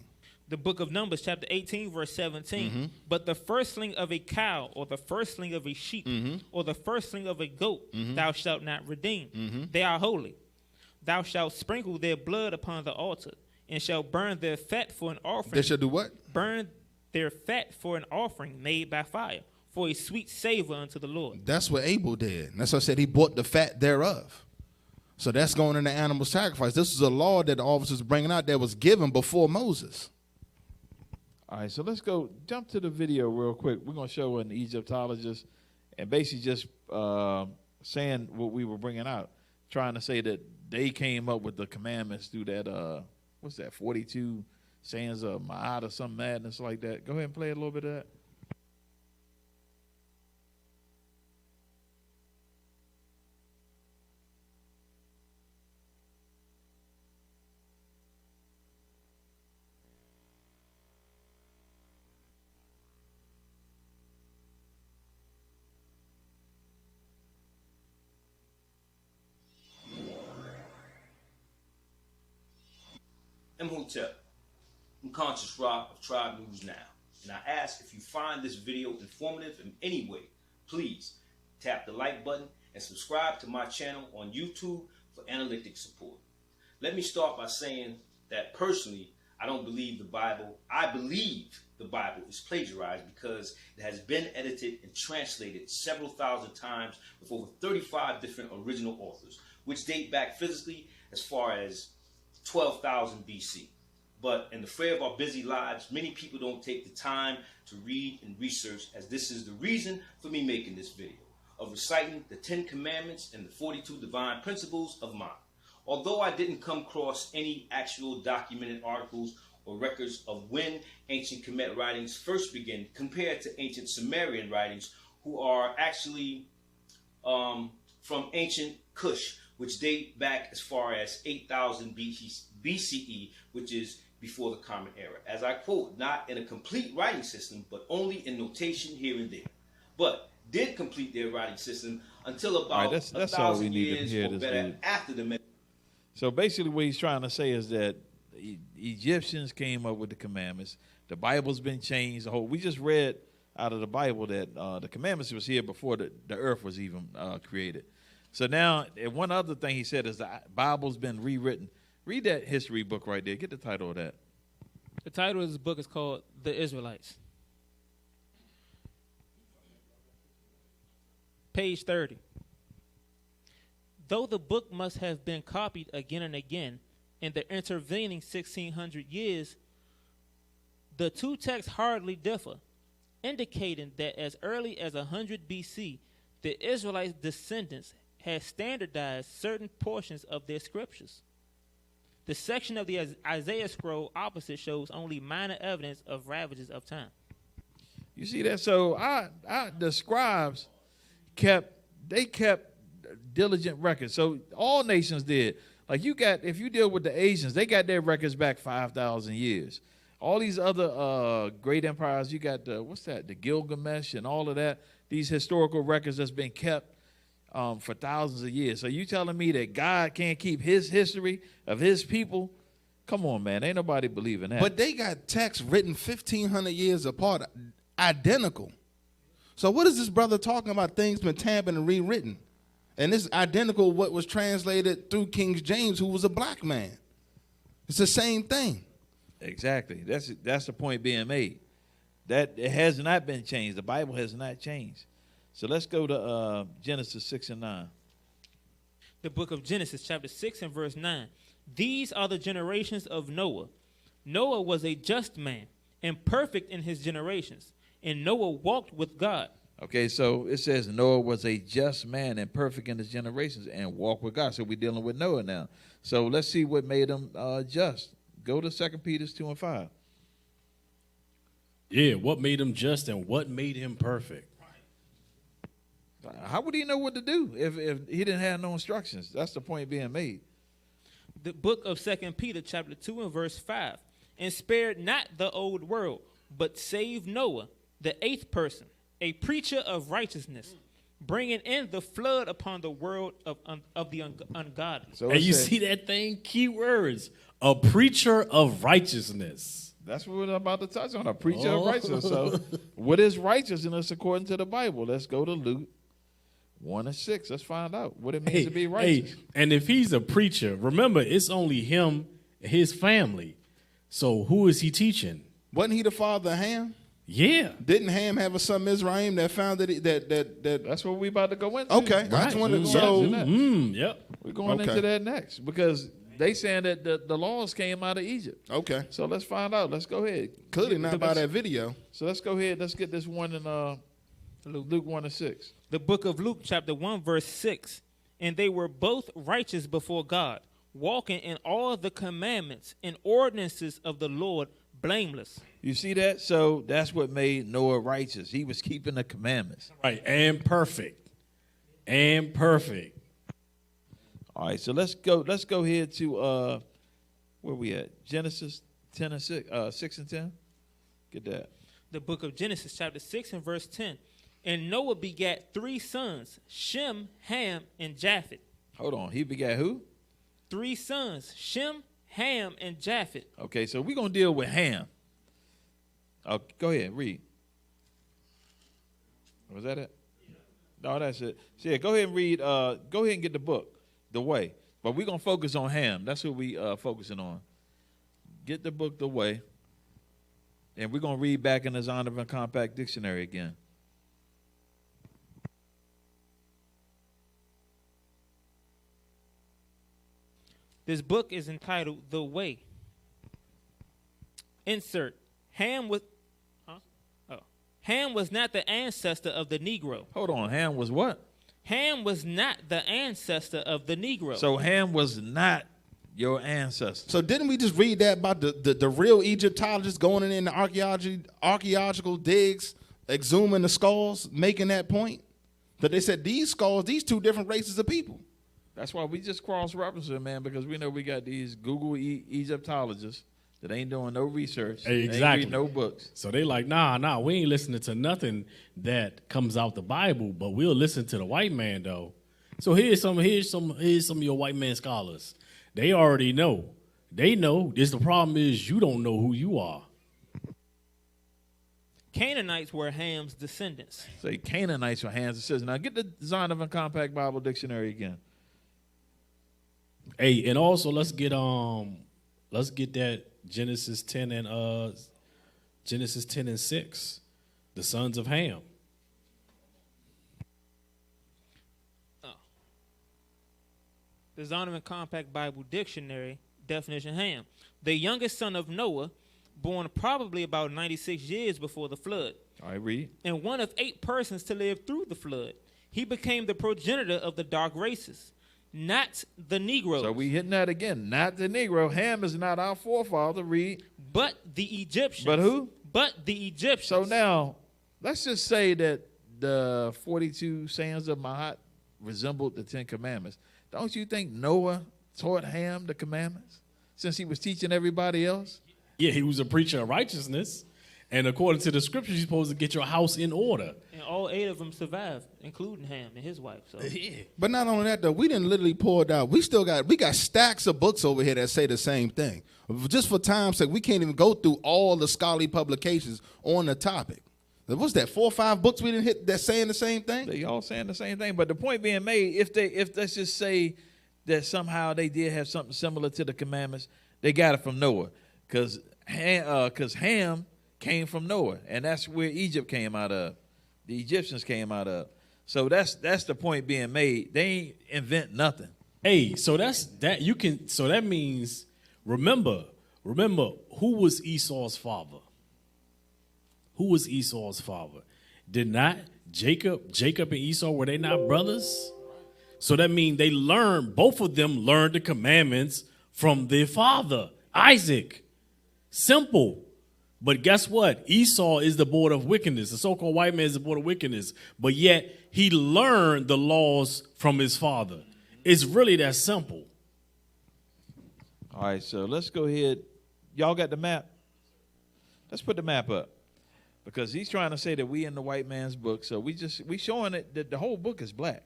G: The book of Numbers, chapter 18, verse 17. Mm-hmm. But the firstling of a cow, or the firstling of a sheep, mm-hmm. or the firstling of a goat, mm-hmm. thou shalt not redeem. Mm-hmm. They are holy. Thou shalt sprinkle their blood upon the altar, and shalt burn their fat for an offering.
D: They shall do what?
G: Burn their fat for an offering made by fire, for a sweet savor unto the Lord.
D: That's what Abel did. And that's what I said. He bought the fat thereof. So that's going into animal sacrifice. This is a law that the officers are bringing out that was given before Moses.
E: All right, so let's jump to the video real quick. We're going to show an Egyptologist and basically just saying what we were bringing out, trying to say that they came up with the commandments through that, 42 sayings of Ma'at or some madness like that. Go ahead and play a little bit of that.
H: I'm Conscious Rock of Tribe News Now, and I ask if you find this video informative in any way, please tap the like button and subscribe to my channel on YouTube for analytic support. Let me start by saying that personally, I don't believe the Bible. I believe the Bible is plagiarized because it has been edited and translated several thousand times with over 35 different original authors, which date back physically as far as 12,000 BC. But in the fray of our busy lives, many people don't take the time to read and research, as this is the reason for me making this video, of reciting the 10 Commandments and the 42 divine principles of mine. Although I didn't come across any actual documented articles or records of when ancient Kemet writings first began compared to ancient Sumerian writings, who are actually from ancient Kush, which date back as far as 8,000 BCE, which is before the Common Era. As I quote, not in a complete writing system, but only in notation here and there. But did complete their writing system until about
E: that's
H: 1,000 years or better after the.
E: So basically what he's trying to say is that Egyptians came up with the commandments. The Bible's been changed. We just read out of the Bible that the commandments was here before the earth was even created. So now, and one other thing he said is the Bible's been rewritten. Read that history book right there. Get the title of that.
G: The title of this book is called The Israelites. Page 30. Though the book must have been copied again and again in the intervening 1,600 years, the two texts hardly differ, indicating that as early as 100 BC, the Israelites' descendants had standardized certain portions of their scriptures. The section of the Isaiah scroll opposite shows only minor evidence of ravages of time.
E: You see that? So the scribes kept diligent records. So all nations did. Like if you deal with the Asians, they got their records back 5,000 years. All these other great empires, you got the Gilgamesh and all of that. These historical records that's been kept for thousands of years. So you telling me that God can't keep his history of his people? Come on, man. Ain't nobody believing that.
D: But they got texts written 1,500 years apart, identical. So what is this brother talking about? Things been tampered and rewritten. And this is identical what was translated through King James, who was a black man. It's the same thing.
E: Exactly. That's the point being made. That it has not been changed. The Bible has not changed. So let's go to Genesis 6 and 9.
G: The book of Genesis, chapter 6 and verse 9. These are the generations of Noah. Noah was a just man and perfect in his generations, and Noah walked with God.
E: Okay, so it says Noah was a just man and perfect in his generations and walked with God. So we're dealing with Noah now. So let's see what made him just. Go to 2 Peter 2 and 5.
F: Yeah, what made him just and what made him perfect?
E: How would he know what to do if he didn't have no instructions? That's the point being made.
G: The book of 2 Peter chapter 2 and verse 5. And spared not the old world, but saved Noah, the eighth person, a preacher of righteousness, bringing in the flood upon the world of the ungodly.
F: So and you see that thing? Key words. A preacher of righteousness.
E: That's what we're about to touch on, a preacher of righteousness. So what is righteousness according to the Bible? Let's go to Luke 1 and 6. Let's find out what it means to be righteous.
F: Hey, and if he's a preacher, remember, it's only him and his family. So who is he teaching?
D: Wasn't he the father of Ham?
F: Yeah.
D: Didn't Ham have a son Mizraim that founded it? That
E: That's what we about to go into.
D: Okay.
F: Right. Yep.
E: We're going into that next because they saying that the laws came out of Egypt.
D: Okay.
E: So let's find out. Let's go ahead.
D: Clearly not by that video.
E: So let's go ahead. Let's get this one in Luke 1 and 6.
G: The book of Luke chapter 1 verse 6. And they were both righteous before God, walking in all the commandments and ordinances of the Lord blameless.
E: You see that? So that's what made Noah righteous. He was keeping the commandments.
F: Right. And perfect. And perfect.
E: All right, so let's go here to where we at? Genesis 10 and 6 and 10. Get that.
G: The book of Genesis, chapter 6 and verse 10. And Noah begat 3 sons, Shem, Ham, and Japheth.
E: Hold on. He begat who?
G: 3 sons, Shem, Ham, and Japheth.
E: Okay, so we're going to deal with Ham. Go ahead, read. Was that it? No, that's it. So yeah, go ahead and read. Go ahead and get the book, The Way. But we're going to focus on Ham. That's what we focusing on. Get the book, The Way. And we're going to read back in the Zondervan Compact Dictionary again.
G: This book is entitled The Way. Insert. Ham was not the ancestor of the Negro.
E: Hold on. Ham was what?
G: Ham was not the ancestor of the Negro.
E: So Ham was not your ancestor.
D: So didn't we just read that about the real Egyptologists going in the archaeological digs, exhuming the skulls, making that point? That they said these skulls, these two different races of people.
E: That's why we just cross-reference it, man, because we know we got these Google Egyptologists that ain't doing no research.
F: Exactly.
E: Ain't reading no books.
F: So they like, nah, we ain't listening to nothing that comes out the Bible, but we'll listen to the white man though. So here's some of your white man scholars. They already know. They know. The problem is you don't know who you are.
G: Canaanites were Ham's descendants.
E: Say Canaanites were Ham's descendants. Now get the Zion of a Compact Bible Dictionary again.
F: Hey, and also let's get that Genesis 10 and 6, the sons of Ham.
G: The Zion Compact Bible Dictionary definition: Ham, the youngest son of Noah, born probably about 96 years before the flood.
E: All right, read.
G: And one of 8 persons to live through the flood. He became the progenitor of the dark races, not the Negroes.
E: So we hitting that again. Not the Negro. Ham is not our forefather. Read.
G: But the Egyptians.
E: But who?
G: But the Egyptians.
E: So now, let's just say that the 42 sayings of Mahat resembled the 10 Commandments. Don't you think Noah taught Ham the commandments since he was teaching everybody else?
F: Yeah, he was a preacher of righteousness. And according to the scriptures, you're supposed to get your house in order.
G: And all 8 of them survived, including Ham and his wife. So.
F: Yeah.
D: But not only that, though, we didn't literally pour it out. We got stacks of books over here that say the same thing. Just for time's sake, we can't even go through all the scholarly publications on the topic. What's that, 4 or 5 books we didn't hit that's saying the same thing?
E: They all saying the same thing. But the point being made, if let's just say that somehow they did have something similar to the commandments, they got it from Noah. Because Ham came from Noah, and that's where Egypt came out of. The Egyptians came out of. So that's the point being made. They ain't invent nothing.
F: Hey, so that means remember who was Esau's father? Who was Esau's father? Did not Jacob and Esau, were they not brothers? So that means both of them learned the commandments from their father, Isaac. Simple. But guess what? Esau is the board of wickedness. The so-called white man is the board of wickedness. But yet he learned the laws from his father. It's really that simple.
E: All right, so let's go ahead. Y'all got the map? Let's put the map up. Because he's trying to say that we in the white man's book. So we showing it that the whole book is black.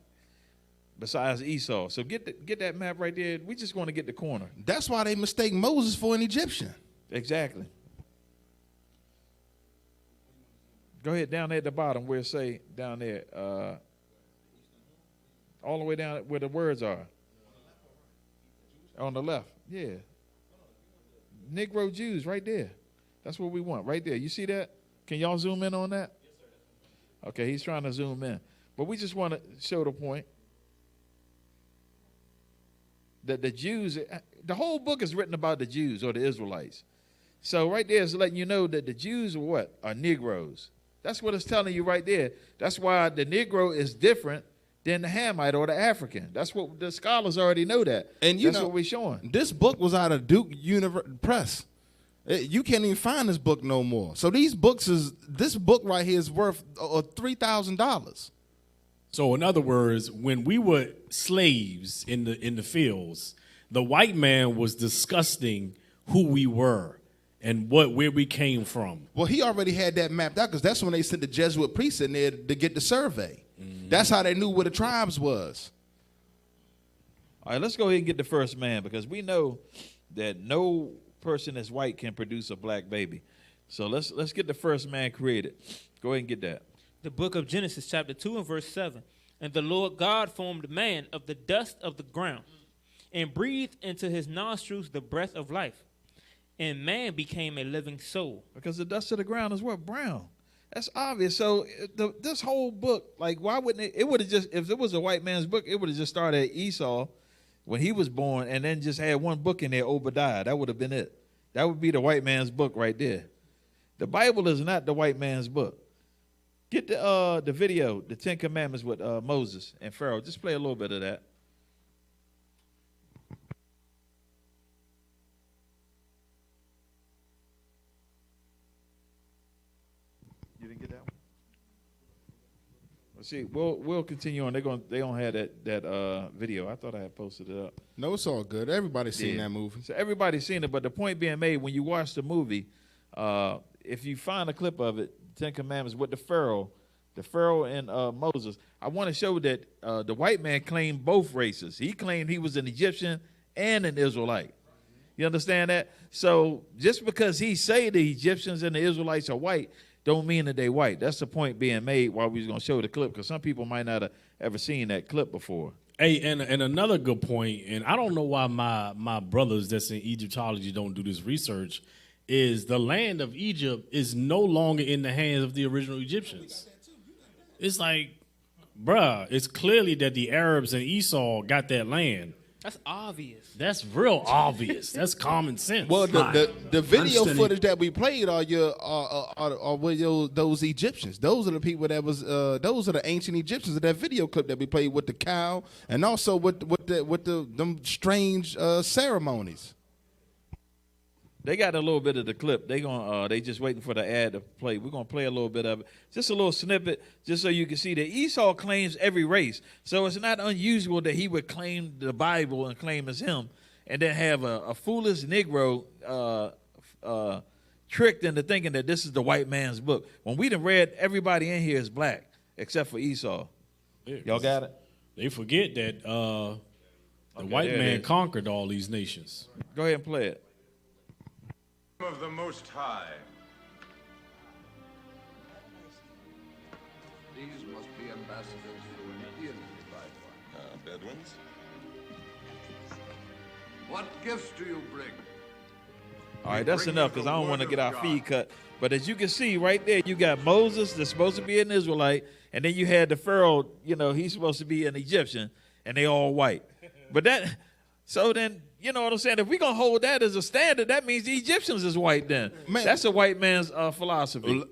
E: Besides Esau. So get that map right there. We just want to get the corner.
D: That's why they mistake Moses for an Egyptian.
E: Exactly. Go ahead down there at the bottom where it say down there, all the way down where the words are. On the left, yeah. Negro Jews right there. That's what we want right there. You see that? Can y'all zoom in on that? Yes, sir. Okay, he's trying to zoom in. But we just want to show the point that the Jews, the whole book is written about the Jews or the Israelites. So right there is letting you know that the Jews are what? Are Negroes. That's what it's telling you right there. That's why the Negro is different than the Hamite or the African. That's what the scholars already know that. And that's what we're showing.
D: This book was out of Duke Press. You can't even find this book no more. So this book right here is worth $3,000.
F: So in other words, when we were slaves in the fields, the white man was discussing who we were and where we came from.
D: Well, he already had that mapped out because that's when they sent the Jesuit priests in there to get the survey. Mm-hmm. That's how they knew where the tribes was.
E: All right, let's go ahead and get the first man because we know that no person that's white can produce a black baby. So let's get the first man created. Go ahead and get that.
G: The book of Genesis, chapter 2 and verse 7. And the Lord God formed man of the dust of the ground and breathed into his nostrils the breath of life. And man became a living soul.
E: Because the dust of the ground is what? Brown. That's obvious. So this whole book, like, why wouldn't it would have just, if it was a white man's book, it would have just started at Esau when he was born and then just had one book in there, Obadiah. That would have been it. That would be the white man's book right there. The Bible is not the white man's book. Get the video, the 10 Commandments with Moses and Pharaoh. Just play a little bit of that. You didn't get that one? Let's see. We'll continue on. They don't have that video. I thought I had posted it up.
D: No, it's all good. Everybody's seen that movie.
E: So everybody's seen it, but the point being made, when you watch the movie, if you find a clip of it, 10 Commandments with the Pharaoh and Moses, I want to show that the white man claimed both races. He claimed he was an Egyptian and an Israelite. You understand that? So just because he say the Egyptians and the Israelites are white, don't mean that they white. That's the point being made while we was going to show the clip, because some people might not have ever seen that clip before.
F: Hey, and another good point, and I don't know why my brothers that's in Egyptology don't do this research, is the land of Egypt is no longer in the hands of the original Egyptians. It's like, bruh, it's clearly that the Arabs and Esau got that land.
G: That's obvious.
F: That's real obvious. That's common sense.
D: Well, the video footage that we played are those Egyptians. Those are the people that was those are the ancient Egyptians of that video clip that we played with the cow and also with them strange ceremonies.
E: They got a little bit of the clip. They just waiting for the ad to play. We're gonna play a little bit of it, just a little snippet, just so you can see that Esau claims every race. So it's not unusual that he would claim the Bible and claim as him, and then have a foolish Negro tricked into thinking that this is the white man's book. When we done read, everybody in here is black except for Esau. Y'all got it?
F: They forget that the white man conquered all these nations.
E: Go ahead and play it.
I: Of the Most High.
J: These must be ambassadors for an Indian tribe.
I: Bedouins?
J: What gifts do you bring?
E: All right, that's enough, because I don't want to get our feed cut. But as you can see right there, you got Moses that's supposed to be an Israelite, and then you had the Pharaoh, he's supposed to be an Egyptian, and they all white. But so then, you know what I'm saying? If we're going to hold that as a standard, that means the Egyptians is white then. Man, that's a white man's philosophy.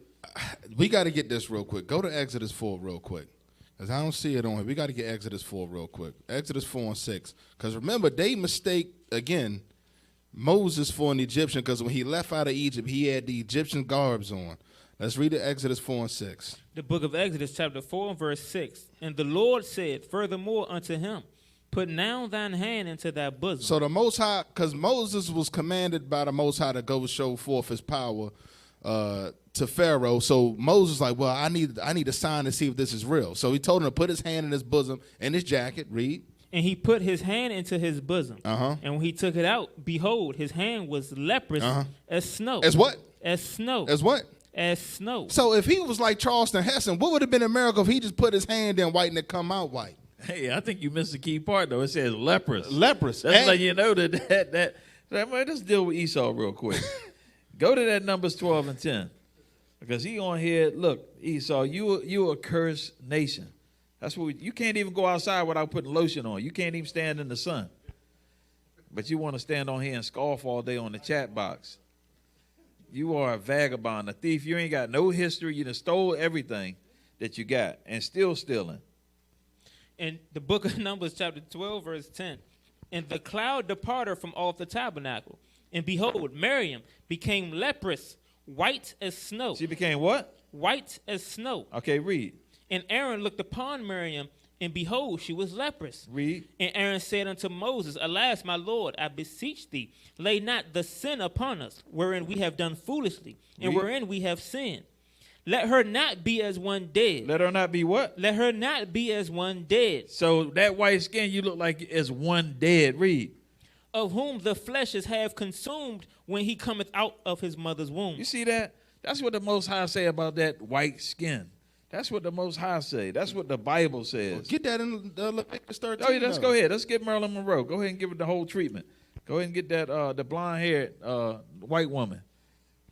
D: We got to get this real quick. Go to Exodus 4 real quick, because I don't see it on here. We got to get Exodus 4 real quick. Exodus 4 and 6. Because remember, they mistake, again, Moses for an Egyptian, because when he left out of Egypt, he had the Egyptian garbs on. Let's read it, Exodus 4 and 6.
G: The book of Exodus, chapter 4 and verse 6. And the Lord said furthermore unto him, put now thine hand into thy bosom.
D: So the Most High, because Moses was commanded by the Most High to go show forth his power to Pharaoh. So Moses like, well, I need a sign to see if this is real. So he told him to put his hand in his bosom, in his jacket, read.
G: And he put his hand into his bosom. And when he took it out, behold, his hand was leprous as snow.
D: As what?
G: As snow.
D: As what?
G: As snow.
D: So if he was like Charleston Heston, what would have been a miracle if he just put his hand in white and it come out white?
E: Hey, I think you missed the key part, though. It says leprous.
D: Leprous.
E: That's like, you know, that let's deal with Esau real quick. Go to that Numbers 12 and 10. Because he on here, look, Esau, you a cursed nation. That's what you can't even go outside without putting lotion on. You can't even stand in the sun. But you want to stand on here and scoff all day on the chat box. You are a vagabond, a thief. You ain't got no history. You done stole everything that you got and still stealing.
G: In the book of Numbers, chapter 12, verse 10, and the cloud departed from off the tabernacle, and behold, Miriam became leprous, white as snow.
E: She became what?
G: White as snow.
E: Okay, read.
G: And Aaron looked upon Miriam, and behold, she was leprous.
E: Read.
G: And Aaron said unto Moses, alas, my Lord, I beseech thee, lay not the sin upon us, wherein we have done foolishly, and wherein we have sinned. Let her not be as one dead.
E: Let her not be what?
G: Let her not be as one dead.
E: So that white skin, you look like as one dead. Read.
G: Of whom the flesh is half consumed when he cometh out of his mother's womb.
E: You see that? That's what the Most High say about that white skin. That's what the Most High say. That's what the Bible says.
D: Well, get that in Leviticus 13.
E: Oh, yeah, let's go ahead. Let's get Marilyn Monroe. Go ahead and give it the whole treatment. Go ahead and get that the blonde-haired white woman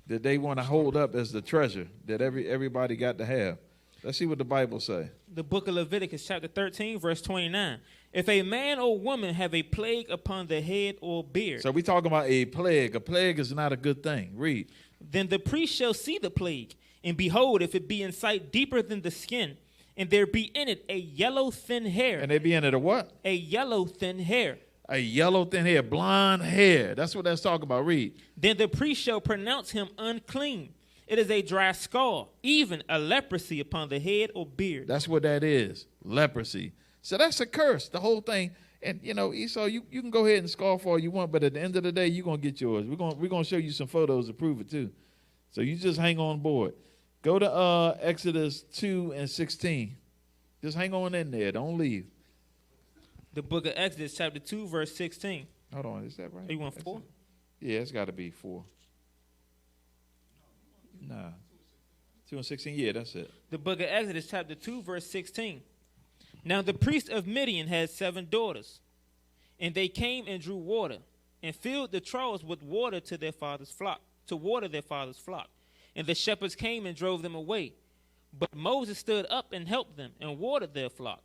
E: that they want to hold up as the treasure that everybody got to have. Let's see what the Bible say.
G: The book of Leviticus, chapter 13, verse 29. If a man or woman have a plague upon the head or beard.
E: So we talking about a plague. A plague is not a good thing. Read.
G: Then the priest shall see the plague, And behold, if it be in sight deeper than the skin, and there be in it a yellow thin hair.
E: And there be in it a what?
G: A yellow thin hair.
E: A yellow thin hair, blonde hair. That's what that's talking about. Read.
G: Then the priest shall pronounce him unclean. It is a dry skull, even a leprosy upon the head or beard.
E: That's what that is, leprosy. So that's a curse, the whole thing. And, you know, Esau, you can go ahead and scoff all you want, but at the end of the day, you're going to get yours. We're going to show you some photos to prove it, too. So you just hang on board. Go to Exodus 2 and 16. Just hang on in there. Don't leave.
G: The book of Exodus, chapter 2, verse 16.
E: Hold on. Is that right?
G: You want 4?
E: Yeah, it's got to be 4. Nah. 2 and 16. Yeah, that's it.
G: The book of Exodus, chapter 2, verse 16. Now the priest of Midian had 7 daughters, and they came and drew water, and filled the troughs with water to their father's flock, to water their father's flock. And the shepherds came and drove them away. But Moses stood up and helped them, and watered their flock.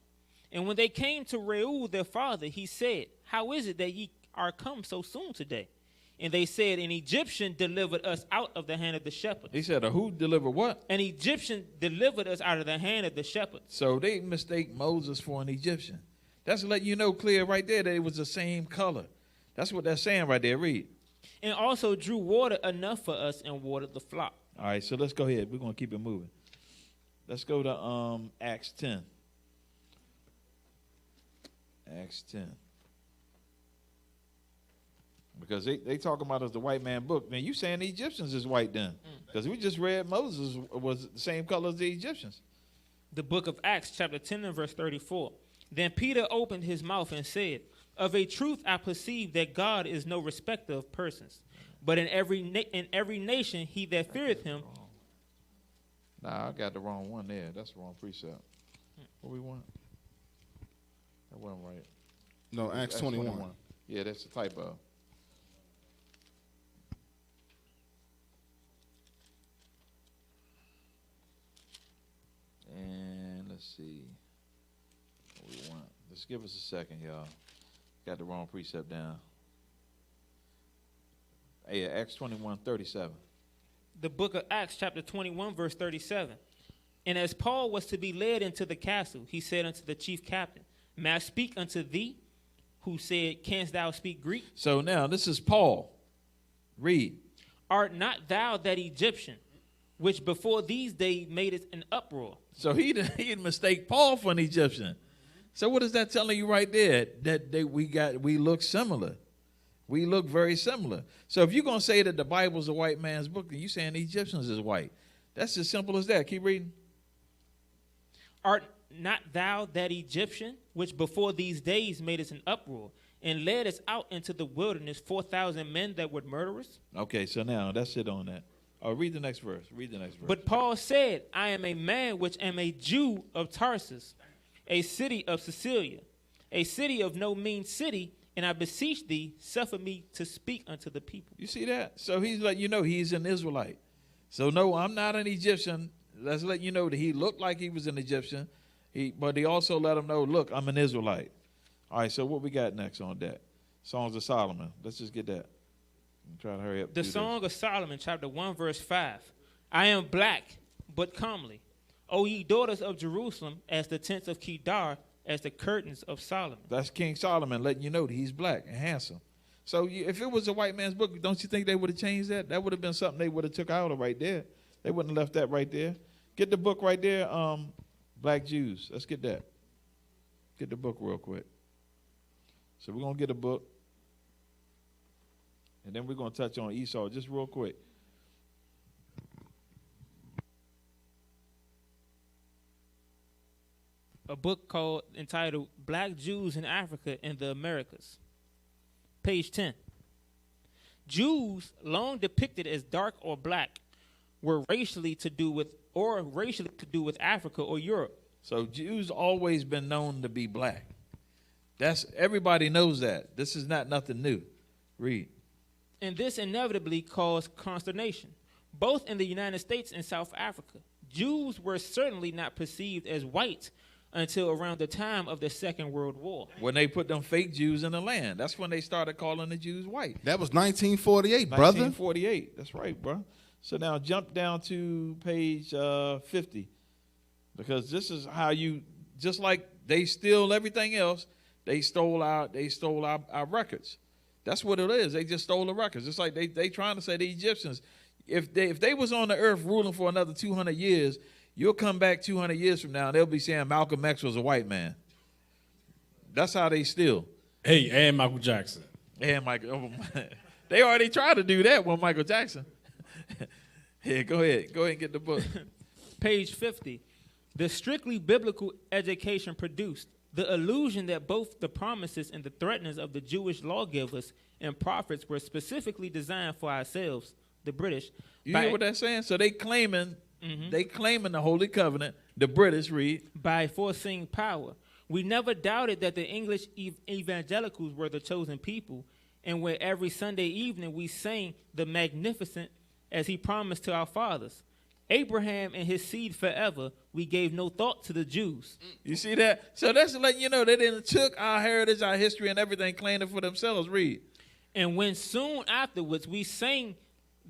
G: And when they came to Reuel their father, he said, How is it that ye are come so soon today? And they said, An Egyptian delivered us out of the hand of the shepherds.
E: He said, who delivered what?
G: An Egyptian delivered us out of the hand of the shepherds.
E: So they mistake Moses for an Egyptian. That's letting you know clear right there that it was the same color. That's what that's saying right there. Read.
G: And also drew water enough for us and watered the flock.
E: All right, so let's go ahead. We're going to keep it moving. Let's go to Acts 10. Acts 10. Because they talking about as the white man book. Man, you saying the Egyptians is white then. Because we just read Moses was the same color as the Egyptians.
G: The book of Acts, chapter 10 and verse 34. Then Peter opened his mouth and said, Of a truth I perceive that God is no respecter of persons, but in every nation he that feareth him.
E: Nah, I got the wrong one there. That's the wrong precept. What we want? That wasn't right.
D: No, Acts 21.
E: Yeah, that's a typo. And let's see what we want. Just give us a second, y'all. Got the wrong precept down. Hey, Acts 21:37.
G: The book of Acts, chapter 21, verse 37. And as Paul was to be led into the castle, he said unto the chief captain, May I speak unto thee? Who said, Canst thou speak Greek?
E: So now this is Paul. Read.
G: Art not thou that Egyptian, which before these days made it an uproar?
E: So he'd mistake Paul for an Egyptian. So what is that telling you right there? That we look similar. We look very similar. So if you're going to say that the Bible's a white man's book, then you're saying the Egyptians is white. That's as simple as that. Keep reading.
G: Art not thou that Egyptian, which before these days made us an uproar, and led us out into the wilderness 4,000 men that were murderers?
E: Okay, so now that's it on that. Read the next verse. Read the next verse.
G: But Paul said, I am a man which am a Jew of Tarsus, a city of Cilicia, a city of no mean city, and I beseech thee, suffer me to speak unto the people.
E: You see that? So he's letting you know he's an Israelite. So no, I'm not an Egyptian. Let's let you know that he looked like he was an Egyptian. But he also let him know, look, I'm an Israelite. All right, so what we got next on that? Songs of Solomon. Let's just get that. I'm trying to hurry up.
G: The Song of Solomon, chapter 1, verse 5. I am black, but comely. O ye daughters of Jerusalem, as the tents of Kedar, as the curtains of Solomon.
E: That's King Solomon letting you know that he's black and handsome. So if it was a white man's book, don't you think they would have changed that? That would have been something they would have took out of right there. They wouldn't have left that right there. Get the book right there, Black Jews. Let's get that. Get the book real quick. So we're going to get a book. And then we're going to touch on Esau just real quick.
G: A book entitled Black Jews in Africa and the Americas. Page 10. Jews, long depicted as dark or black, were racially to do with Africa or Europe.
E: So Jews always been known to be black. Everybody knows that. This is not nothing new. Read.
G: And this inevitably caused consternation, both in the United States and South Africa. Jews were certainly not perceived as white until around the time of the Second World War.
E: When they put them fake Jews in the land. That's when they started calling the Jews white.
D: That was 1948, brother.
E: 1948. That's right, bro. So now jump down to page 50, because this is how you, just like they steal everything else, they stole our records. That's what it is. They just stole the records. It's like they trying to say, the Egyptians, if they was on the earth ruling for another 200 years, you'll come back 200 years from now and they'll be saying Malcolm X was a white man. That's how they steal.
F: Hey, and Michael Jackson.
E: And Michael, they already tried to do that with Michael Jackson. Here, go ahead and get the book.
G: Page 50. The strictly biblical education produced the illusion that both the promises and the threatenings of the Jewish lawgivers and prophets were specifically designed for ourselves, the British.
E: You hear what that's saying? So they claiming the Holy Covenant, the British read.
G: By foreseeing power. We never doubted that the English evangelicals were the chosen people, and where every Sunday evening we sang the Magnificent as he promised to our fathers. Abraham and his seed forever, we gave no thought to the Jews.
E: You see that? So that's letting you know they didn't took our heritage, our history, and everything, claimed it for themselves. Read.
G: And when soon afterwards we sang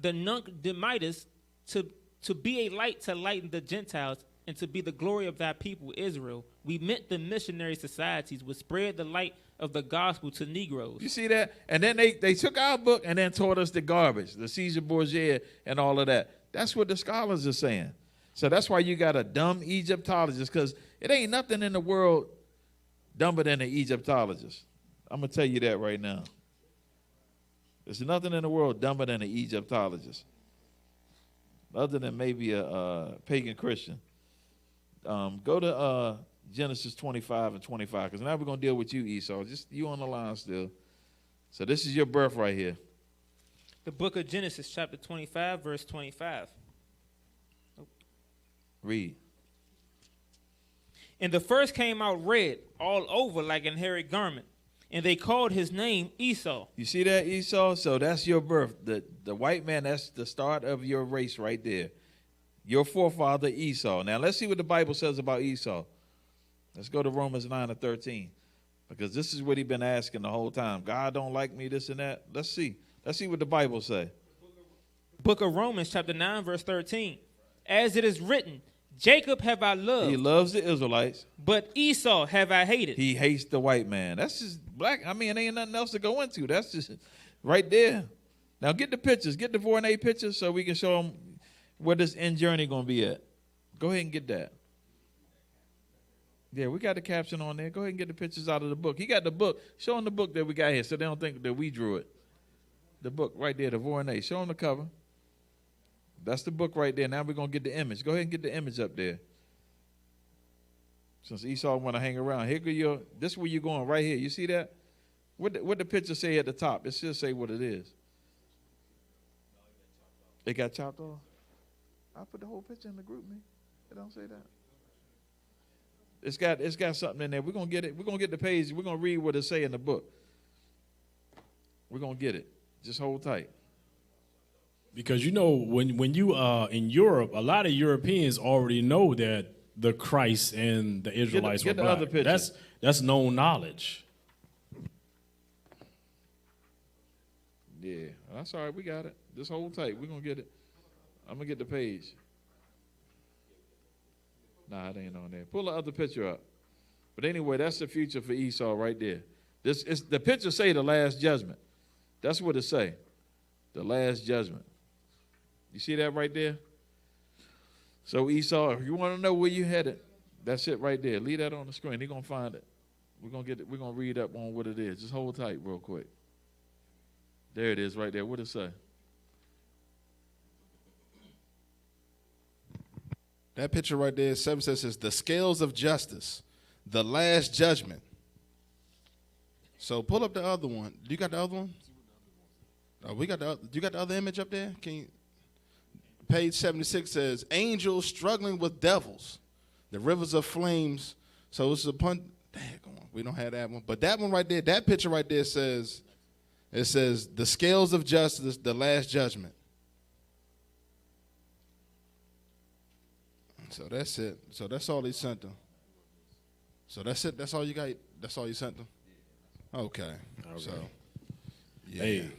G: the Nunc Dimittis to be a light to lighten the Gentiles and to be the glory of thy people Israel, we meant the missionary societies would spread the light of the gospel to Negroes.
E: You see that? And then they took our book and then taught us the garbage, the Caesar Borgia and all of that. That's what the scholars are saying. So that's why you got a dumb Egyptologist, because it ain't nothing in the world dumber than an Egyptologist. I'm going to tell you that right now. There's nothing in the world dumber than an Egyptologist, other than maybe a pagan Christian. Go to Genesis 25 and 25, because now we're going to deal with you, Esau. Just you on the line still. So this is your birth right here.
G: The book of Genesis, chapter 25, verse 25.
E: Read.
G: And the first came out red all over like an hairy garment, and they called his name Esau.
E: You see that, Esau? So that's your birth. The white man, that's the start of your race right there. Your forefather Esau. Now let's see what the Bible says about Esau. Let's go to Romans 9 and 13, because this is what he's been asking the whole time. God don't like me, this and that. Let's see. Let's see what the Bible say.
G: Book of Romans, chapter 9, verse 13. As it is written, Jacob have I loved.
E: He loves the Israelites.
G: But Esau have I hated.
E: He hates the white man. That's just black. I mean, there ain't nothing else to go into. That's just right there. Now get the pictures. Get the Vornay pictures so we can show them where this end journey going to be at. Go ahead and get that. Yeah, we got the caption on there. Go ahead and get the pictures out of the book. He got the book. Show them the book that we got here so they don't think that we drew it. The book right there, the Vornay. Show them the cover. That's the book right there. Now we're going to get the image. Go ahead and get the image up there. Since Esau want to hang around. Here go your, this is where you're going right here. You see that? What the picture say at the top? It should say what it is. It got chopped off? I put the whole picture in the group, man. It don't say that. It's got something in there. We're going to get it. We're going to get the page. We're going to read what it say in the book. We're going to get it. Just hold tight.
F: Because you know, when you are in Europe, a lot of Europeans already know that the Christ and the Israelites were black. Other picture. That's known knowledge.
E: Yeah, that's all right. We got it. Just hold tight. We're going to get it. I'm going to get the page. Nah, it ain't on there. Pull the other picture up. But anyway, that's the future for Esau right there. This is the picture say the last judgment. That's what it say. The last judgment. You see that right there? So Esau, if you want to know where you headed, that's it right there. Leave that on the screen. They're going to find it. We're going to get it. We're going to read up on what it is. Just hold tight real quick. There it is right there. What it say?
D: That picture right there, 7 says, the scales of justice, the last judgment. So pull up the other one. Do you got the other one? Oh, we got the. Do you got the other image up there? Can you? Page 76 says, angels struggling with devils, the rivers of flames. So it's a pun. We don't have that one, but that one right there, that picture right there says, it says the scales of justice, the last judgment. So that's it. So that's all he sent them. So that's it. That's all you got. That's all you sent them. Okay. So yeah.
F: Hey,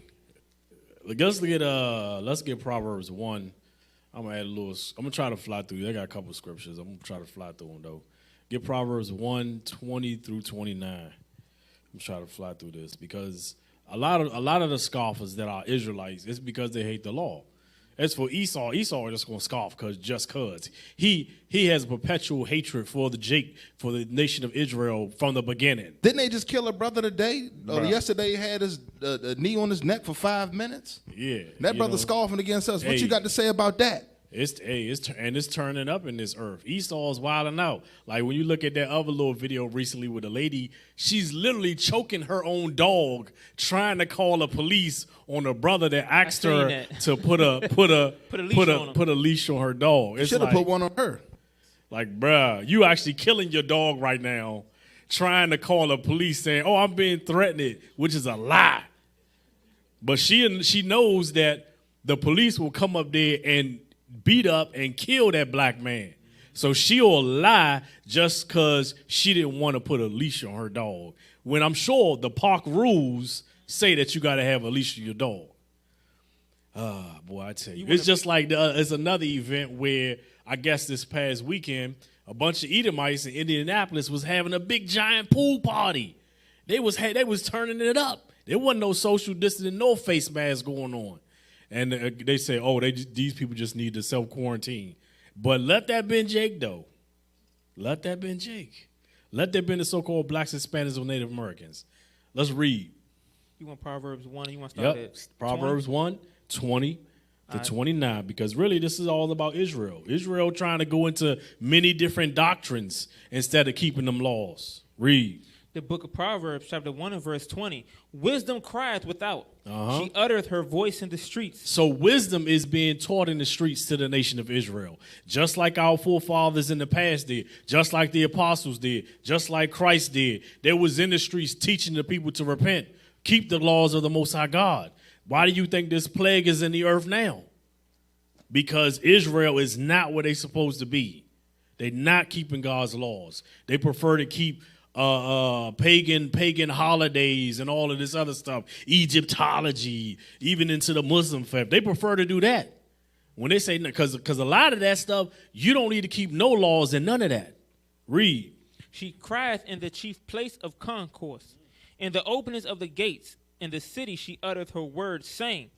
F: let's get Proverbs 1. I'm gonna add a little. I'm gonna try to fly through. I got a couple of scriptures. I'm gonna try to fly through them though. Get Proverbs 1:20 through 29. I'm trying to fly through this because a lot of the scoffers that are Israelites, it's because they hate the law. As for Esau is just gonna scoff cause he has perpetual hatred for the nation of Israel from the beginning.
D: Didn't they just kill a brother today?
F: Bruh.
D: Yesterday he had his knee on his neck for 5 minutes.
F: Yeah,
D: That brother scoffing against us. What you got to say about that?
F: It's turning up in this earth. Esau's wilding out. Like when you look at that other little video recently with a lady, she's literally choking her own dog, trying to call the police on a brother that asked her to put a leash on her dog.
D: Should have put one on her.
F: Like, bruh, you actually killing your dog right now, trying to call the police saying, "Oh, I'm being threatened," which is a lie. But she knows that the police will come up there and beat up and kill that black man. So she'll lie just because she didn't want to put a leash on her dog. When I'm sure the park rules say that you got to have a leash on your dog. Boy, I tell you. It's just like it's another event where I guess this past weekend, a bunch of Edomites in Indianapolis was having a big giant pool party. They was turning it up. There wasn't no social distancing, no face mask going on. And they say, oh, these people just need to self-quarantine. But let that been Jake, though. Let that been Jake. Let that been the so-called blacks, Hispanics, or Native Americans. Let's read.
G: You want Proverbs 1? You want to start at
F: Proverbs 1:20 to 29, because really this is all about Israel. Israel trying to go into many different doctrines instead of keeping them laws. Read.
G: The book of Proverbs, chapter 1 and verse 20. Wisdom crieth without. She uttereth her voice in the streets.
F: So wisdom is being taught in the streets to the nation of Israel. Just like our forefathers in the past did. Just like the apostles did. Just like Christ did. They was in the streets teaching the people to repent. Keep the laws of the Most High God. Why do you think this plague is in the earth now? Because Israel is not where they're supposed to be. They're not keeping God's laws. They prefer to keep pagan holidays and all of this other stuff, Egyptology, even into the Muslim faith. They prefer to do that. When they say, because a lot of that stuff, you don't need to keep no laws and none of that. Read.
G: She crieth in the chief place of concourse, in the openings of the gates, in the city she uttereth her words, saying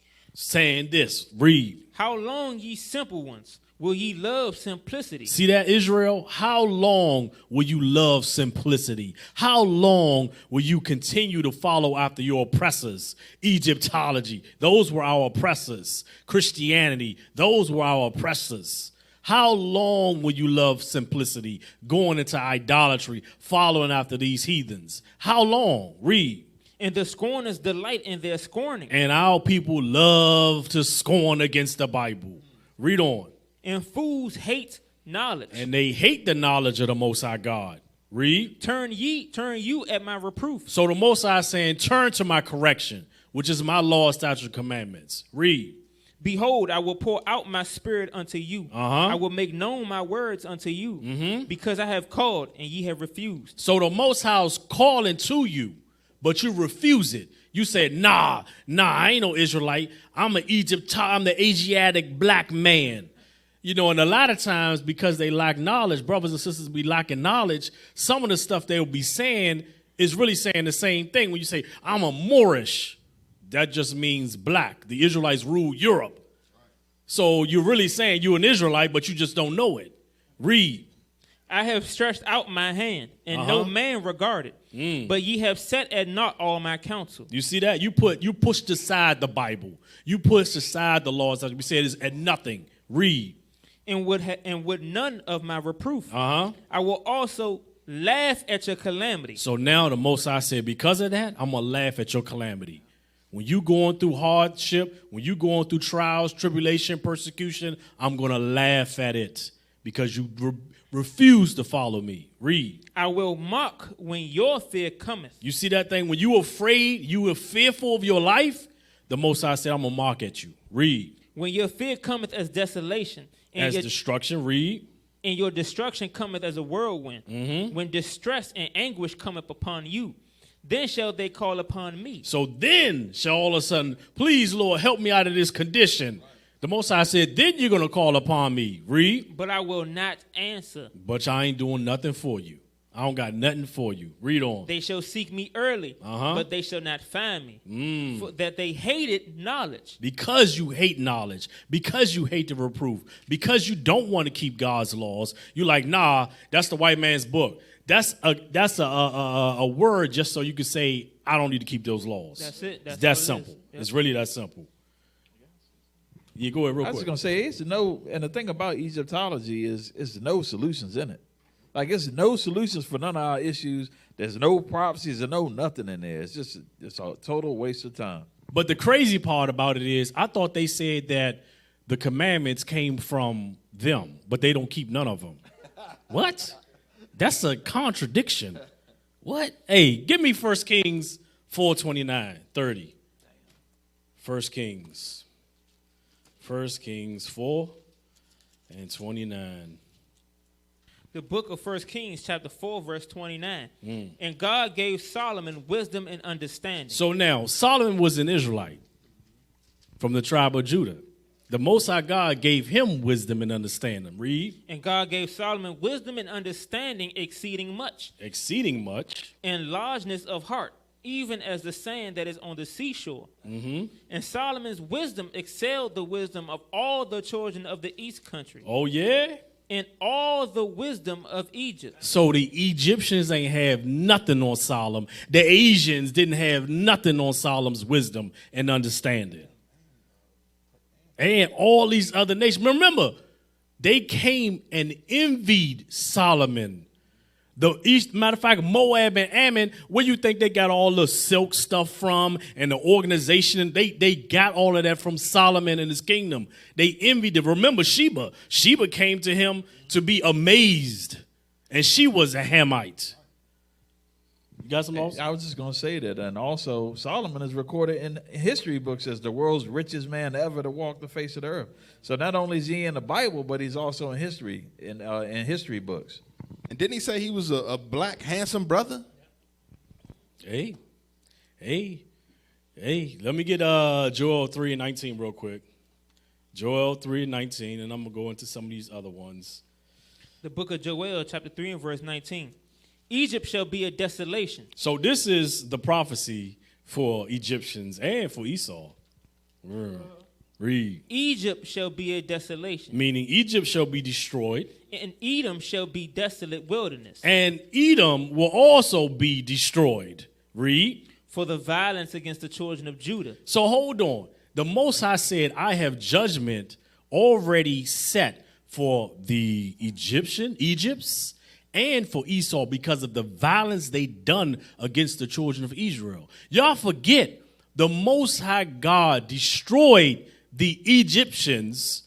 F: this. Read.
G: How long, ye simple ones, will ye love simplicity?
F: See that, Israel? How long will you love simplicity? How long will you continue to follow after your oppressors? Egyptology, those were our oppressors. Christianity, those were our oppressors. How long will you love simplicity, going into idolatry, following after these heathens? How long? Read.
G: And the scorners delight in their scorning.
F: And our people love to scorn against the Bible. Read on.
G: And fools hate knowledge.
F: And they hate the knowledge of the Most High God. Read.
G: Turn you at my reproof.
F: So the Most High is saying, turn to my correction, which is my law, statutes, and commandments. Read.
G: Behold, I will pour out my spirit unto you. I will make known my words unto you, because I have called and ye have refused.
F: So the Most High is calling to you, but you refuse it. You said, nah, I ain't no Israelite. I'm the Asiatic black man. You know, and a lot of times because they lack knowledge, brothers and sisters be lacking knowledge, some of the stuff they'll be saying is really saying the same thing. When you say, I'm a Moorish, that just means black. The Israelites ruled Europe. So you're really saying you're an Israelite, but you just don't know it. Read.
G: I have stretched out my hand, and no man regarded. But ye have set at naught all my counsel.
F: You see that? You pushed aside the Bible. You pushed aside the laws that we said is at nothing. Read.
G: And would none of my reproof. I will also laugh at your calamity.
F: So now the Most High said, because of that, I'm going to laugh at your calamity. When you going through hardship, when you going through trials, tribulation, persecution, I'm going to laugh at it because you refuse to follow me. Read.
G: I will mock when your fear cometh.
F: You see that thing? When you afraid, you were fearful of your life, the Most High said, I'm going to mock at you. Read.
G: When your fear cometh as desolation. And
F: as destruction. Read.
G: And your destruction cometh as a whirlwind. When distress and anguish cometh upon you, then shall they call upon me.
F: So then shall all of a sudden, please, Lord, help me out of this condition. The Most High said, then you're going to call upon me. Read.
G: But I will not answer.
F: But I ain't doing nothing for you. I don't got nothing for you. Read on.
G: They shall seek me early, but they shall not find me. For that they hated knowledge.
F: Because you hate knowledge, because you hate the reproof, because you don't want to keep God's laws, you're like, nah, that's the white man's book. That's a word just so you can say, I don't need to keep those laws.
G: That's it.
F: It's that simple. Yep. It's really that simple. Yeah, go ahead real quick.
E: I was going to say, it's no, and the thing about Egyptology is no solutions in it. Like, it's no solutions for none of our issues. There's no prophecies, there's no nothing in there. It's a total waste of time.
F: But the crazy part about it is, I thought they said that the commandments came from them, but they don't keep none of them. What? That's a contradiction. What? Hey, give me 1 Kings 4:29, 30. 1 Kings 4 and 29.
G: The book of 1 Kings, chapter 4, verse 29. And God gave Solomon wisdom and understanding.
F: So now, Solomon was an Israelite from the tribe of Judah. The Most High God gave him wisdom and understanding. Read.
G: And God gave Solomon wisdom and understanding exceeding much.
F: Exceeding much.
G: And largeness of heart, even as the sand that is on the seashore. And Solomon's wisdom excelled the wisdom of all the children of the east country.
F: Oh, yeah?
G: And all the wisdom of Egypt.
F: So the Egyptians ain't have nothing on Solomon. The Asians didn't have nothing on Solomon's wisdom and understanding. And all these other nations. Remember, they came and envied Solomon. The East, matter of fact, Moab and Ammon, where you think they got all the silk stuff from and the organization? They got all of that from Solomon and his kingdom. They envied it. Remember Sheba. Sheba came to him to be amazed, and she was a Hamite. You got some else?
E: I was just going to say that. And also, Solomon is recorded in history books as the world's richest man ever to walk the face of the earth. So not only is he in the Bible, but he's also in history, in history books.
D: And didn't he say he was a black, handsome brother?
F: Hey, let me get Joel 3:19 real quick. Joel 3:19, and I'm going to go into some of these other ones.
G: The book of Joel, chapter 3 and verse 19. Egypt shall be a desolation.
F: So this is the prophecy for Egyptians and for Esau. Read.
G: Egypt shall be a desolation.
F: Meaning Egypt shall be destroyed.
G: And Edom shall be desolate wilderness.
F: And Edom will also be destroyed. Read.
G: For the violence against the children of Judah.
F: So hold on. The Most High said, I have judgment already set for the Egypts, and for Esau because of the violence they done against the children of Israel. Y'all forget, the Most High God destroyed the Egyptians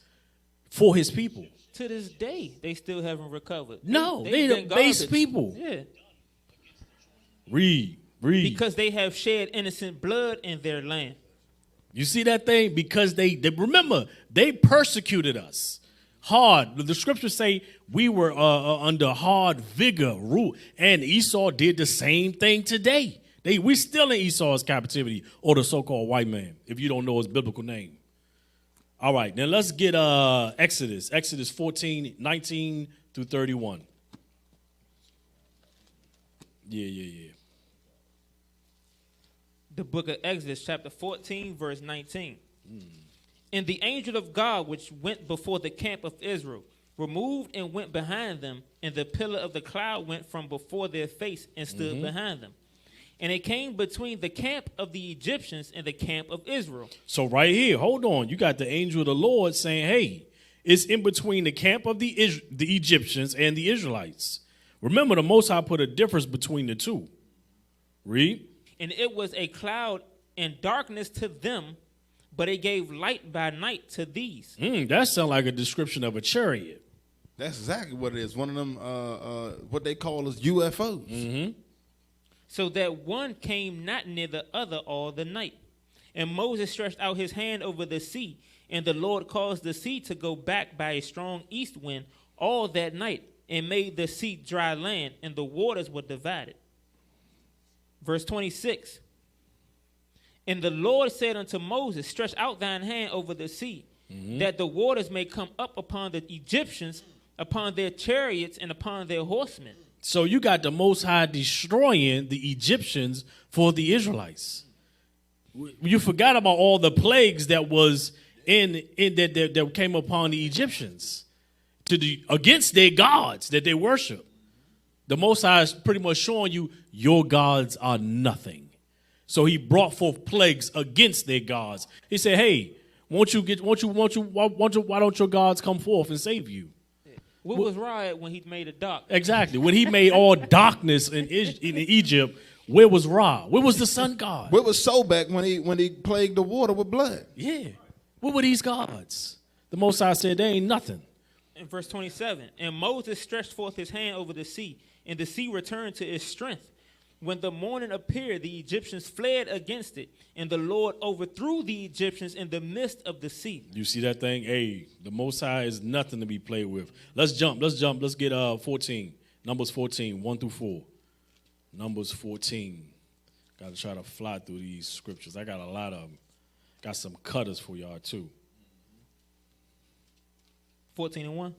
F: for his people.
G: To this day, they still haven't recovered.
F: No, they the base people.
G: Yeah.
F: Read.
G: Because they have shed innocent blood in their land.
F: You see that thing? Because they remember, they persecuted us hard. The scriptures say we were under hard vigor rule. And Esau did the same thing today. We still in Esau's captivity, or the so-called white man, if you don't know his biblical name. All right, now let's get Exodus 14:19 through 31. Yeah.
G: The book of Exodus, chapter 14, verse 19. And the angel of God, which went before the camp of Israel, removed and went behind them, and the pillar of the cloud went from before their face and stood behind them. And it came between the camp of the Egyptians and the camp of Israel.
F: So right here, hold on. You got the angel of the Lord saying, hey, it's in between the camp of the Egyptians and the Israelites. Remember, the Most High put a difference between the two. Read.
G: And it was a cloud and darkness to them, but it gave light by night to these.
F: That sounds like a description of a chariot.
D: That's exactly what it is. One of them, what they call is UFOs.
F: Mm-hmm.
G: So that one came not near the other all the night. And Moses stretched out his hand over the sea, and the Lord caused the sea to go back by a strong east wind all that night, and made the sea dry land, and the waters were divided. Verse 26. And the Lord said unto Moses, stretch out thine hand over the sea, that the waters may come up upon the Egyptians, upon their chariots, and upon their horsemen.
F: So you got the Most High destroying the Egyptians for the Israelites. You forgot about all the plagues that was that came upon the Egyptians against their gods that they worship. The Most High is pretty much showing you your gods are nothing. So he brought forth plagues against their gods. He said, "Hey, why don't your gods come forth and save you?"
G: What was Ra when he made it dark?
F: Exactly. When he made all darkness in Egypt, where was Ra? Where was the sun god?
D: Where was Sobek when he plagued the water with blood?
F: Yeah. Where were these gods? The Most High said they ain't nothing.
G: In verse 27, and Moses stretched forth his hand over the sea, and the sea returned to its strength. When the morning appeared, the Egyptians fled against it, and the Lord overthrew the Egyptians in the midst of the sea.
F: You see that thing? Hey, the Most High is nothing to be played with. Let's jump. Let's get 14. Numbers 14, 1 through 4. Numbers 14. Got to try to fly through these scriptures. I got a lot of them. Got some cutters for y'all, too.
G: 14 and 1?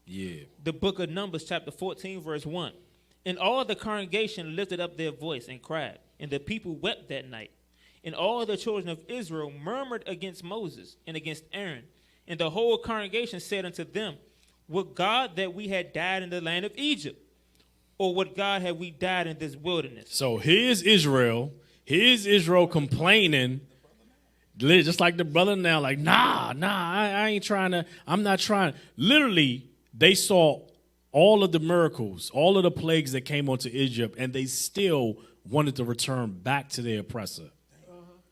F: Yeah.
G: The book of Numbers, chapter 14, verse 1. And all the congregation lifted up their voice and cried, and the people wept that night. And all the children of Israel murmured against Moses and against Aaron. And the whole congregation said unto them, Would God that we had died in the land of Egypt, or would God have we died in this wilderness?
F: So here's Israel. Here's Israel complaining, just like the brother now, like, I ain't trying to, I'm not trying. Literally, they saw all of the miracles, all of the plagues that came onto Egypt, and they still wanted to return back to their oppressor.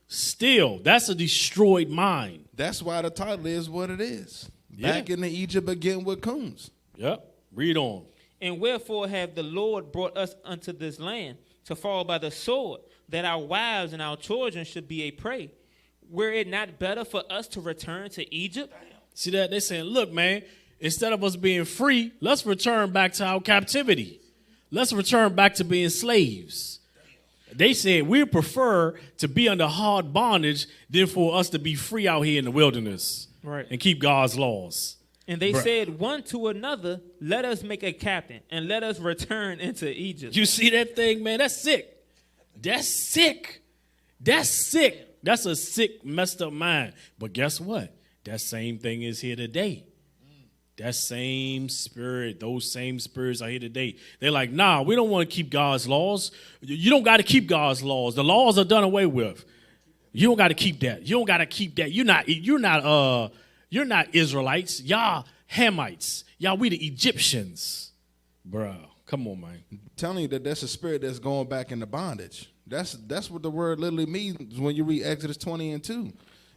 F: Still, that's a destroyed mind.
D: That's why the title is what it is.
F: Yeah.
D: Back into Egypt again with Coons.
F: Yep. Read on.
G: And wherefore have the Lord brought us unto this land to fall by the sword, that our wives and our children should be a prey? Were it not better for us to return to Egypt?
F: See that? They're saying, look, man, instead of us being free, let's return back to our captivity. Let's return back to being slaves. They said we prefer to be under hard bondage than for us to be free out here in the wilderness,
G: right,
F: and keep God's laws.
G: And they said one to another, let us make a captain and let us return into Egypt.
F: You see that thing, man? That's sick. That's sick. That's sick. That's a sick, messed up mind. But guess what? That same thing is here today. That same spirit, those same spirits are here today. They're like, nah, we don't want to keep God's laws. You don't got to keep God's laws. The laws are done away with. You don't got to keep that. You don't got to keep that. You're not Israelites. Y'all Hamites. Y'all, we the Egyptians. Bro, come on, man.
D: I'm telling you that's a spirit that's going back into bondage. That's what the word literally means when you read Exodus 20 and 2.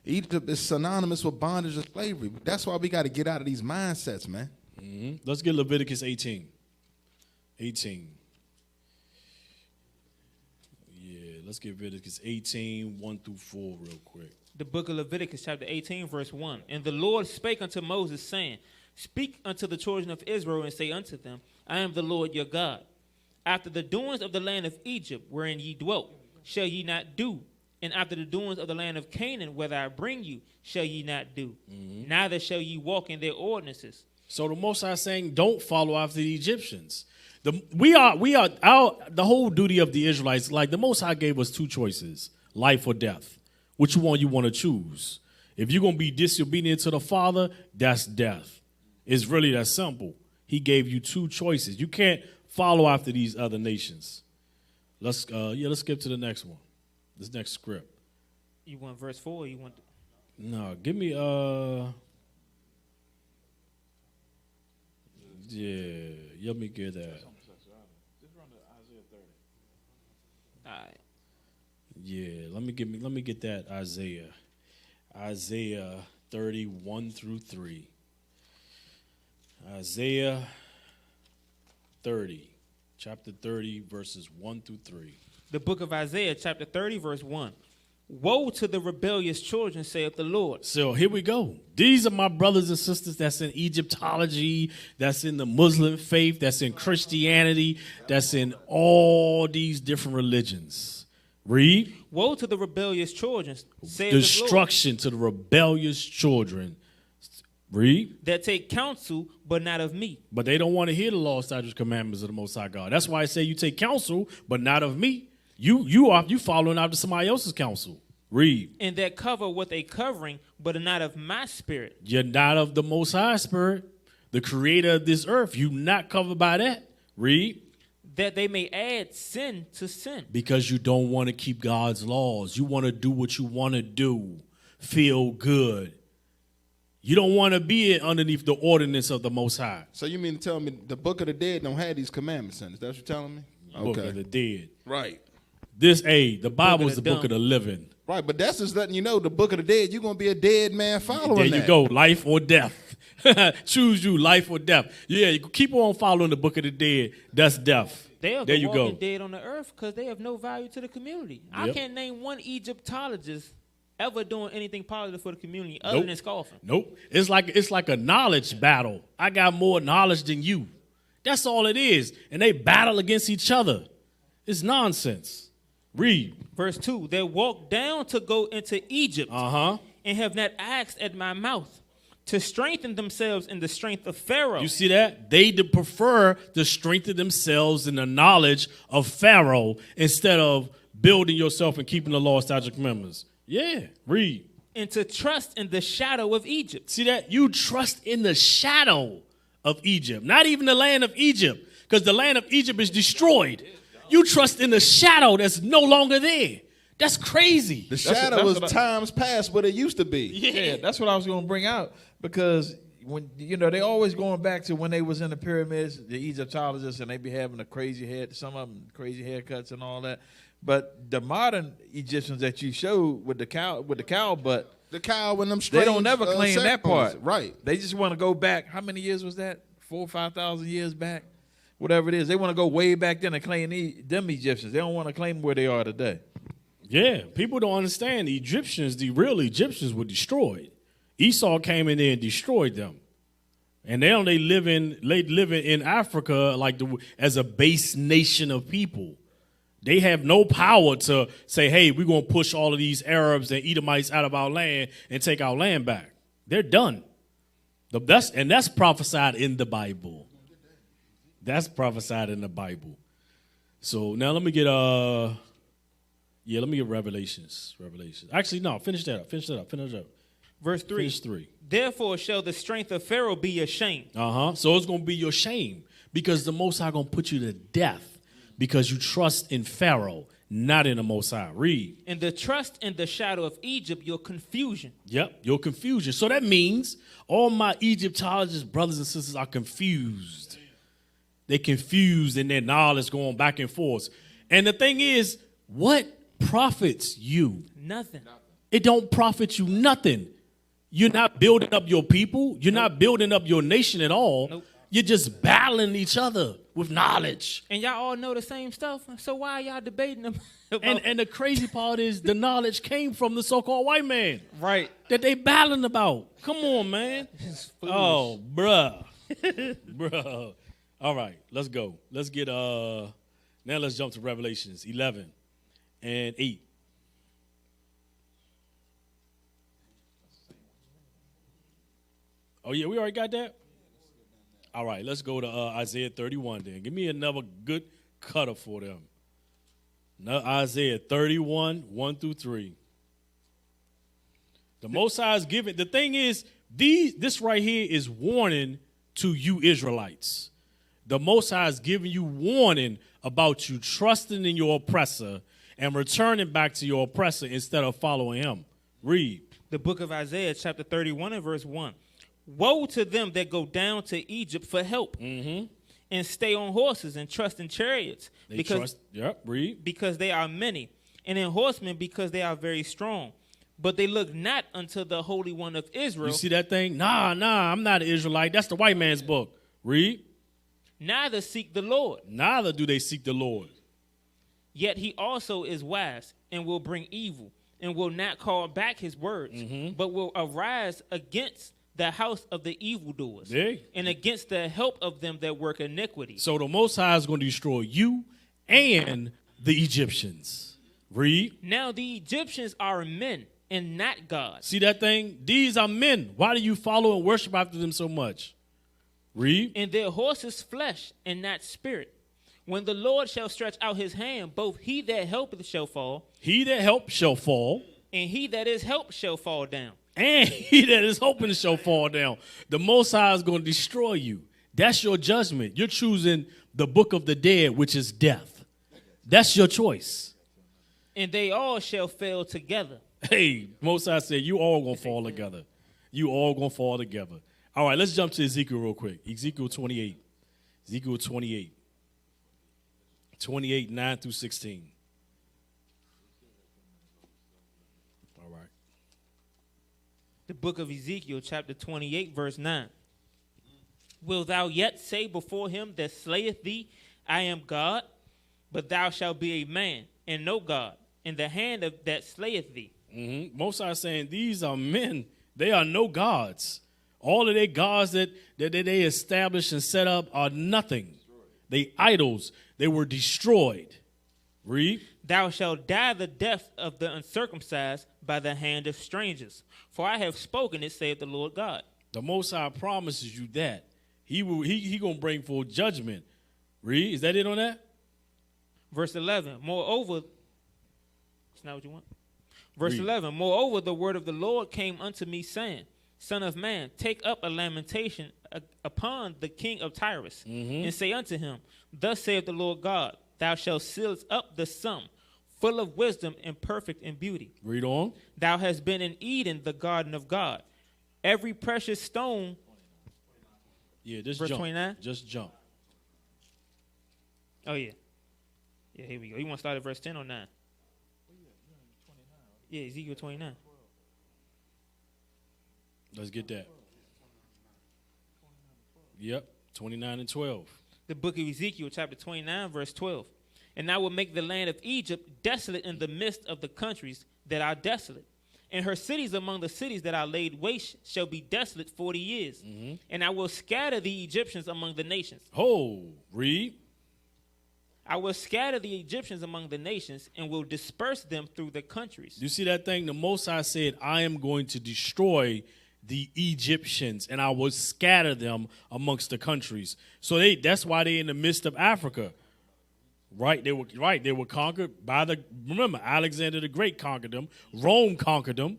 D: Egypt is synonymous with bondage and slavery. That's why we got to get out of these mindsets, man.
F: Mm-hmm. Let's get Leviticus 18. 18. Yeah, let's get Leviticus 18, 1 through 4 real quick.
G: The book of Leviticus, chapter 18, verse 1. And the Lord spake unto Moses, saying, Speak unto the children of Israel, and say unto them, I am the Lord your God. After the doings of the land of Egypt, wherein ye dwelt, shall ye not do. And after the doings of the land of Canaan, whither I bring you, shall ye not do. Mm-hmm. Neither shall ye walk in their ordinances.
F: So the Most High is saying, don't follow after the Egyptians. The whole duty of the Israelites, like the Most High gave us two choices, life or death. Which one you want to choose? If you're going to be disobedient to the Father, that's death. It's really that simple. He gave you two choices. You can't follow after these other nations. Let's skip to the next one. This next script.
G: You want verse 4 or you want...
F: No, give me, let me get that.
E: Just run to Isaiah 30.
G: All right.
F: Yeah, let me get that Isaiah. Isaiah 31 through 3. Isaiah 30, chapter 30, verses 1 through 3.
G: The book of Isaiah, chapter 30, verse 1. Woe to the rebellious children, saith the Lord.
F: So here we go. These are my brothers and sisters that's in Egyptology, that's in the Muslim faith, that's in Christianity, that's in all these different religions. Read.
G: Woe to the rebellious children, saith the Lord.
F: Destruction to the rebellious children, Read.
G: That take counsel, but not of me.
F: But they don't want to hear the law, statutes, commandments of the Most High God. That's why I say you take counsel, but not of me. You following after somebody else's counsel. Read.
G: And that cover with a covering, but not of my spirit.
F: You're not of the Most High Spirit, the creator of this earth. You not covered by that. Read.
G: That they may add sin to sin.
F: Because you don't want to keep God's laws. You want to do what you want to do. Feel good. You don't want to be underneath the ordinance of the Most High.
D: So you mean to tell me the Book of the Dead don't have these commandments in it? Is that what you're telling me?
F: Book of the Dead.
D: Right.
F: The Bible is the book of the living.
D: Right, but that's just letting you know the Book of the Dead, you're going to be a dead man following
F: There you go, life or death. Choose you, life or death. Yeah, you keep on following the Book of the Dead. That's death.
G: They are
F: there
G: the
F: you
G: walking
F: go.
G: dead on the earth because they have no value to the community. I can't name one Egyptologist ever doing anything positive for the community other than scoffing.
F: Nope. It's like a knowledge battle. I got more knowledge than you. That's all it is. And they battle against each other. It's nonsense. Read.
G: Verse 2. They walk down to go into Egypt and have not asked at my mouth to strengthen themselves in the strength of Pharaoh.
F: You see that? They prefer to strengthen themselves in the knowledge of Pharaoh instead of building yourself and keeping the law, statutes, and commandments. Yeah, read.
G: And to trust in the shadow of Egypt.
F: See that? You trust in the shadow of Egypt, not even the land of Egypt, because the land of Egypt is destroyed. You trust in the shadow that's no longer there. That's crazy.
D: The shadow was times past what it used to be.
E: Yeah, that's what I was going to bring out, because when they always going back to when they was in the pyramids, the Egyptologists, and they be having a crazy head, some of them crazy haircuts and all that. But the modern Egyptians that you showed with the cow butt,
D: the cow and them strange,
E: they don't never claim that part.
D: Right.
E: They just want to go back. How many years was that? 4,000 or 5,000 years back? Whatever it is. They want to go way back then and claim them Egyptians. They don't want to claim where they are today.
F: Yeah, people don't understand. The real Egyptians were destroyed. Esau came in there and destroyed them. And now they live in Africa as a base nation of people. They have no power to say, hey, we're going to push all of these Arabs and Edomites out of our land and take our land back. They're done. That's prophesied in the Bible. That's prophesied in the Bible. So now let me get Revelations. Actually, no, finish that up.
G: Verse 3.
F: Finish 3.
G: Therefore shall the strength of Pharaoh be your shame.
F: So it's going to be your shame, because the Most High going to put you to death because you trust in Pharaoh, not in the Most High. Read.
G: And the trust in the shadow of Egypt, your confusion.
F: Yep, your confusion. So that means all my Egyptologist brothers and sisters are confused. They're confused in their knowledge going back and forth. And the thing is, what profits you?
G: Nothing.
F: It don't profit you nothing. You're not building up your people. You're not building up your nation at all.
G: Nope.
F: You're just battling each other with knowledge.
G: And y'all all know the same stuff. So why are y'all debating them?
F: And the crazy part is the knowledge came from the so-called white man.
G: Right.
F: That they battling about. Come on, man. Oh, bruh. Bruh. All right, let's go. Let's get now let's jump to Revelations 11 and 8. Oh, yeah, we already got that? All right, let's go to Isaiah 31 then. Give me another good cutter for them. Now, Isaiah 31, 1 through 3. The Most High is giving. The thing is, this right here is warning to you Israelites. The Most High is giving you warning about you trusting in your oppressor and returning back to your oppressor instead of following him. Read.
G: The book of Isaiah, chapter 31 and verse 1. Woe to them that go down to Egypt for help and stay on horses and trust in chariots.
F: Read.
G: Because they are many, and in horsemen because they are very strong. But they look not unto the Holy One of Israel.
F: You see that thing? Nah, I'm not an Israelite. That's the white man's book. Read.
G: Neither seek the Lord.
F: Neither do they seek the Lord.
G: Yet he also is wise and will bring evil and will not call back his words, but will arise against the house of the evildoers and against the help of them that work iniquity.
F: So the Most High is going to destroy you and the Egyptians. Read.
G: Now the Egyptians are men and not God.
F: See that thing? These are men. Why do you follow and worship after them so much? Read.
G: And their horses flesh and not spirit. When the Lord shall stretch out his hand, both he that helpeth shall fall.
F: He that helps shall fall.
G: And he that is helped shall fall down.
F: And he that is hoping shall fall down. The Most High is going to destroy you. That's your judgment. You're choosing the book of the dead, which is death. That's your choice.
G: And they all shall fail together.
F: Hey, Most High said, you all going to fall together. You all going to fall together. All right, let's jump to Ezekiel real quick. Ezekiel 28. Ezekiel 28. 28, 9 through 16. All right.
G: The book of Ezekiel, chapter 28, verse 9. Will thou yet say before him that slayeth thee, I am God? But thou shalt be a man, and no God, in the hand of that slayeth thee.
F: Mm-hmm. Most are saying these are men. They are no gods. All of their gods that they established and set up are nothing. They idols. They were destroyed. Read.
G: Thou shalt die the death of the uncircumcised by the hand of strangers. For I have spoken it, saith the Lord God.
F: The Most High promises you that. He gonna bring forth judgment. Read. Is that it on that?
G: Verse 11. Moreover, it's not what you want. Verse
F: Read.
G: 11. Moreover, the word of the Lord came unto me, saying, Son of man, take up a lamentation upon the king of Tyrus, and say unto him, Thus saith the Lord God, Thou shalt seal up the sum, full of wisdom and perfect in beauty.
F: Read on.
G: Thou hast been in Eden, the garden of God. Every precious stone.
F: Yeah, just
G: verse
F: jump.
G: 29.
F: Just jump.
G: Oh, yeah. Yeah, here we go. You want to start at verse 10 or 9? Yeah, Ezekiel 29.
F: Let's get that. Yep, 29 and 12.
G: The book of Ezekiel, chapter 29, verse 12. And I will make the land of Egypt desolate in the midst of the countries that are desolate. And her cities among the cities that are laid waste shall be desolate 40 years. And I will scatter the Egyptians among the nations.
F: Oh, read.
G: I will scatter the Egyptians among the nations and will disperse them through the countries.
F: You see that thing? The Most High said, I am going to destroy the Egyptians, and I will scatter them amongst the countries. So that's why they're in the midst of Africa. Right? They were conquered by remember, Alexander the Great conquered them. Rome conquered them.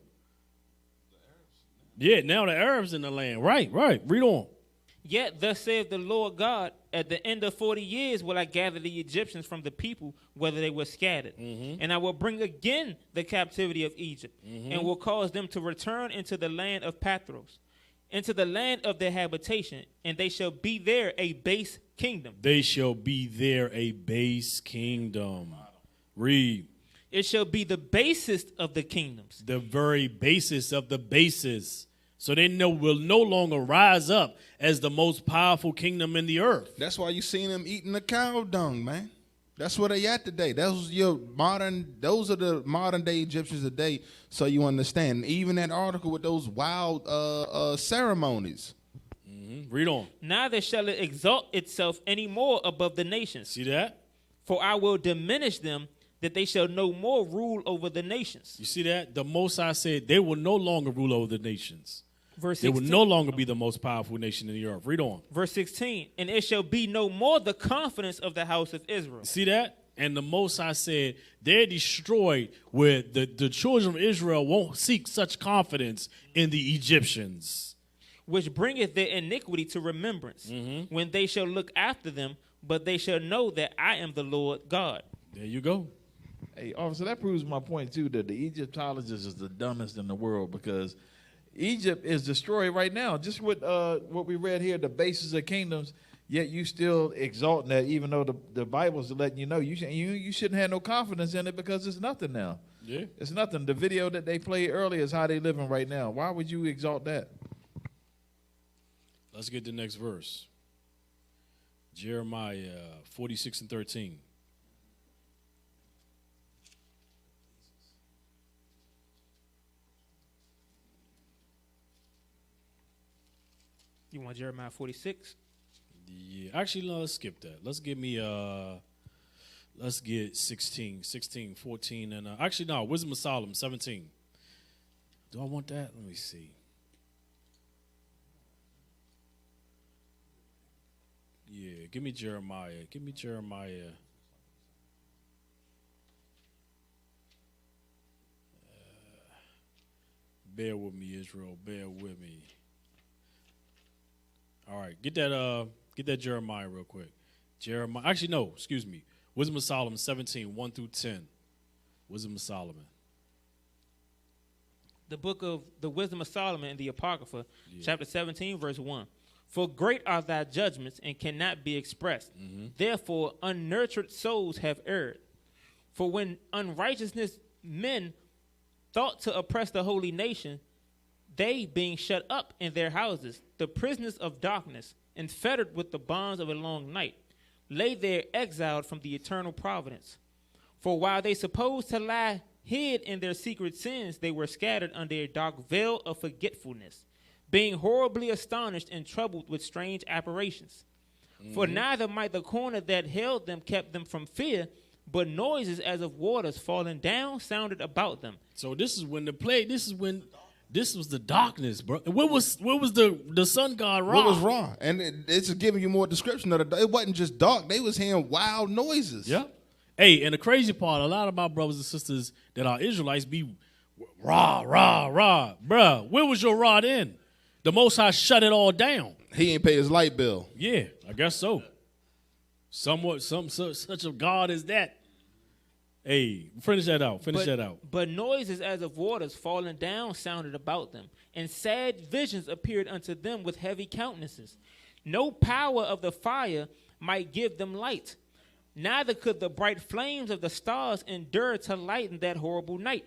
F: Yeah, now the Arabs in the land. Right. Read on.
G: Yet thus saith the Lord God, at the end of 40 years will I gather the Egyptians from the people, whether they were scattered. And I will bring again the captivity of Egypt, and will cause them to return into the land of Pathros, into the land of their habitation, and they shall be there a base kingdom.
F: They shall be there a base kingdom. Read.
G: It shall be the basest of the kingdoms.
F: The very basis of the basis. So they will no longer rise up as the most powerful kingdom in the earth.
D: That's why you seen them eating the cow dung, man. That's where they at today. Those are the modern day Egyptians today, so you understand. Even that article with those wild ceremonies.
F: Read on.
G: Neither shall it exalt itself any more above the nations.
F: See that?
G: For I will diminish them, that they shall no more rule over the nations.
F: You see that? The Most High said they will no longer rule over the nations.
G: Verse
F: 16. They will no longer be the most powerful nation in the earth. Read on.
G: Verse 16. And it shall be no more the confidence of the house of Israel.
F: See that? And the Most High said they're destroyed where the children of Israel won't seek such confidence in the Egyptians.
G: Which bringeth their iniquity to remembrance, when they shall look after them, but they shall know that I am the Lord God.
F: There you go.
E: Hey, officer, that proves my point, too, that the Egyptologist is the dumbest in the world, because Egypt is destroyed right now. Just with what we read here, the basis of kingdoms, yet you still exalting that, even though the Bible's letting you know you shouldn't have no confidence in it, because it's nothing now.
F: Yeah.
E: It's nothing. The video that they played earlier is how they living right now. Why would you exalt that?
F: Let's get the next verse. Jeremiah 46 and 13.
G: You want Jeremiah 46?
F: Yeah, actually, no, let's skip that. Let's get 16, 14, and actually, no, Wisdom of Solomon, 17. Do I want that? Let me see. Yeah, give me Jeremiah. Give me Jeremiah. Bear with me, Israel. Bear with me. All right, get that Jeremiah real quick. Jeremiah. Actually, no. Excuse me. Wisdom of Solomon 17, 1 through 10. Wisdom of Solomon.
G: The book of the Wisdom of Solomon in the Apocrypha, chapter 17, verse 1. For great are thy judgments and cannot be expressed. Therefore, unnurtured souls have erred. For when unrighteousness men thought to oppress the holy nation, they being shut up in their houses, the prisoners of darkness, and fettered with the bonds of a long night, lay there exiled from the eternal providence. For while they supposed to lie hid in their secret sins, they were scattered under a dark veil of forgetfulness, being horribly astonished and troubled with strange apparitions. For neither might the corner that held them kept them from fear, but noises as of waters falling down sounded about them.
F: So this is when the plague, this was the darkness, bro. What was the sun god Ra?
D: What was Ra? And it's giving you more description of it wasn't just dark. They was hearing wild noises.
F: Yeah. Hey, and the crazy part, a lot of my brothers and sisters that are Israelites be Ra, Ra, Ra. Bruh, where was your Ra then? The Most High shut it all down.
D: He ain't pay his light bill.
F: Yeah, I guess so. Such a God as that. Hey, finish that out.
G: But noises as of waters falling down sounded about them, and sad visions appeared unto them with heavy countenances. No power of the fire might give them light, neither could the bright flames of the stars endure to lighten that horrible night.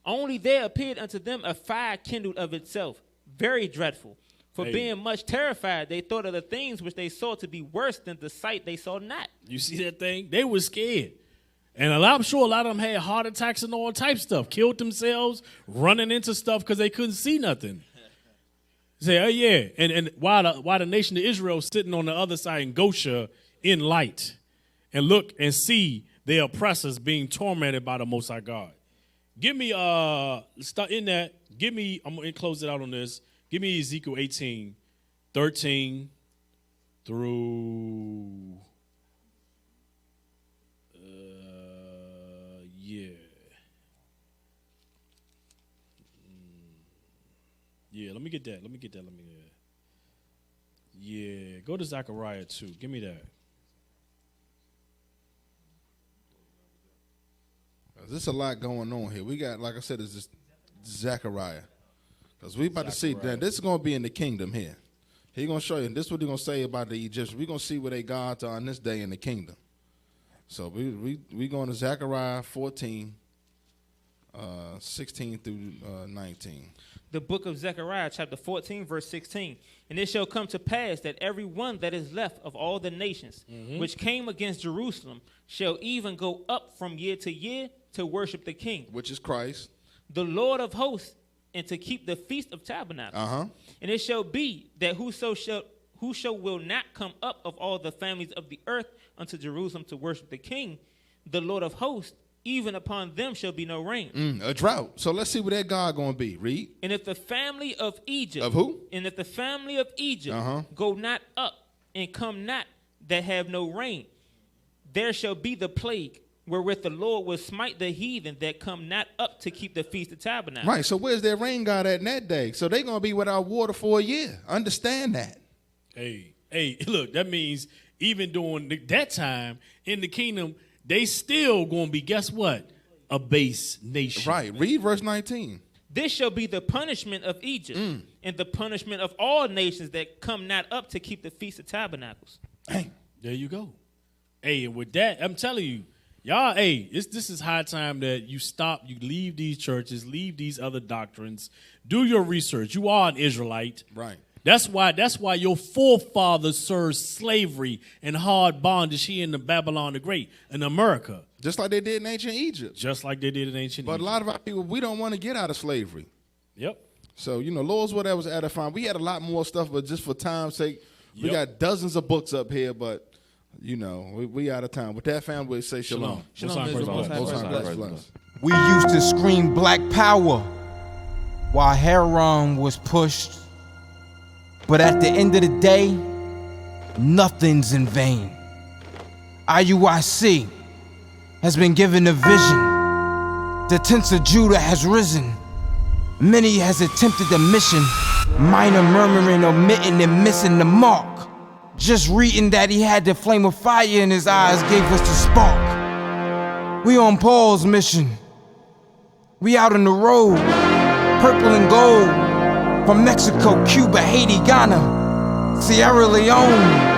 G: Only there appeared unto them a fire kindled of itself, very dreadful. For being much terrified, they thought of the things which they saw to be worse than the sight they saw not.
F: You see that thing? They were scared. And I'm sure a lot of them had heart attacks and all type stuff, killed themselves, running into stuff because they couldn't see nothing. Say, oh yeah, and why the nation of Israel sitting on the other side in Goshen in light, and look and see their oppressors being tormented by the Most High God. Give me start in that. Give me. I'm gonna close it out on this. Give me Ezekiel 18, 13 through. Yeah, let me get that. Yeah, go to Zechariah 2. Give me that.
D: There's a lot going on here. We got, like I said, it's just Zechariah. Because we about to see that this is going to be in the kingdom here. He's going to show you. This is what he's going to say about the Egyptians. We're going to see where they gods are in this day in the kingdom. So we going to Zechariah 14, 16 through 19.
G: The book of Zechariah, chapter 14, verse 16. And it shall come to pass that every one that is left of all the nations which came against Jerusalem shall even go up from year to year to worship the King,
D: which is Christ,
G: the Lord of hosts, and to keep the Feast of Tabernacles. And it shall be that whoso will not come up of all the families of the earth unto Jerusalem to worship the King, the Lord of hosts, even upon them shall be no rain.
D: A drought. So let's see what that God going to be. Read.
G: And if the family of Egypt.
D: Of who?
G: And if the family of Egypt go not up and come not that have no rain, there shall be the plague wherewith the Lord will smite the heathen that come not up to keep the Feast of Tabernacles.
D: Right. So where's their rain God at in that day? So they're going to be without water for a year. Understand that.
F: Hey, look, that means even during that time in the kingdom, they still going to be, guess what? A base nation.
D: Right. Read verse 19.
G: This shall be the punishment of Egypt and the punishment of all nations that come not up to keep the Feast of Tabernacles.
D: Hey,
F: there you go. Hey, and with that, I'm telling you, y'all, hey, this is high time that you stop, you leave these churches, leave these other doctrines, do your research. You are an Israelite.
D: Right.
F: That's why your forefathers served slavery and hard bondage here in the Babylon the Great in America.
D: Just like they did in ancient Egypt.
F: But
D: a lot of our people, we don't want to get out of slavery.
F: Yep.
D: So, Lord's word, that was edifying. We had a lot more stuff, but just for time's sake, we got dozens of books up here, but, we out of time. With that, family, we say shalom.
G: Shalom.
D: Most high, bless.
K: We used to scream black power. while heroin was pushed. But at the end of the day, nothing's in vain. IUIC has been given a vision. The tents of Judah has risen. Many has attempted the mission. Minor murmuring, omitting, and missing the mark. Just reading that he had the flame of fire in his eyes gave us the spark. We on Paul's mission. We out on the road, purple and gold. From Mexico, Cuba, Haiti, Ghana, Sierra Leone.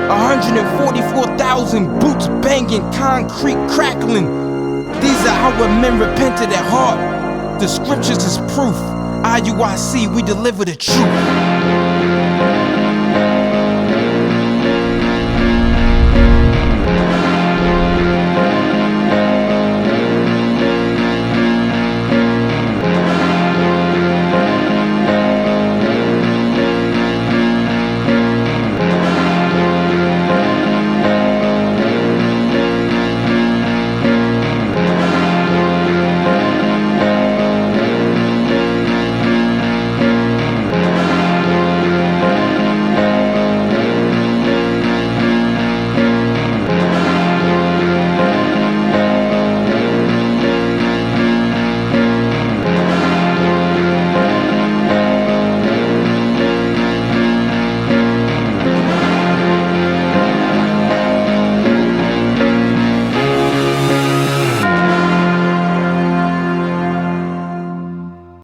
K: 144,000 boots banging, concrete crackling. These are our men repented at heart. The scriptures is proof. IUIC, we deliver the truth.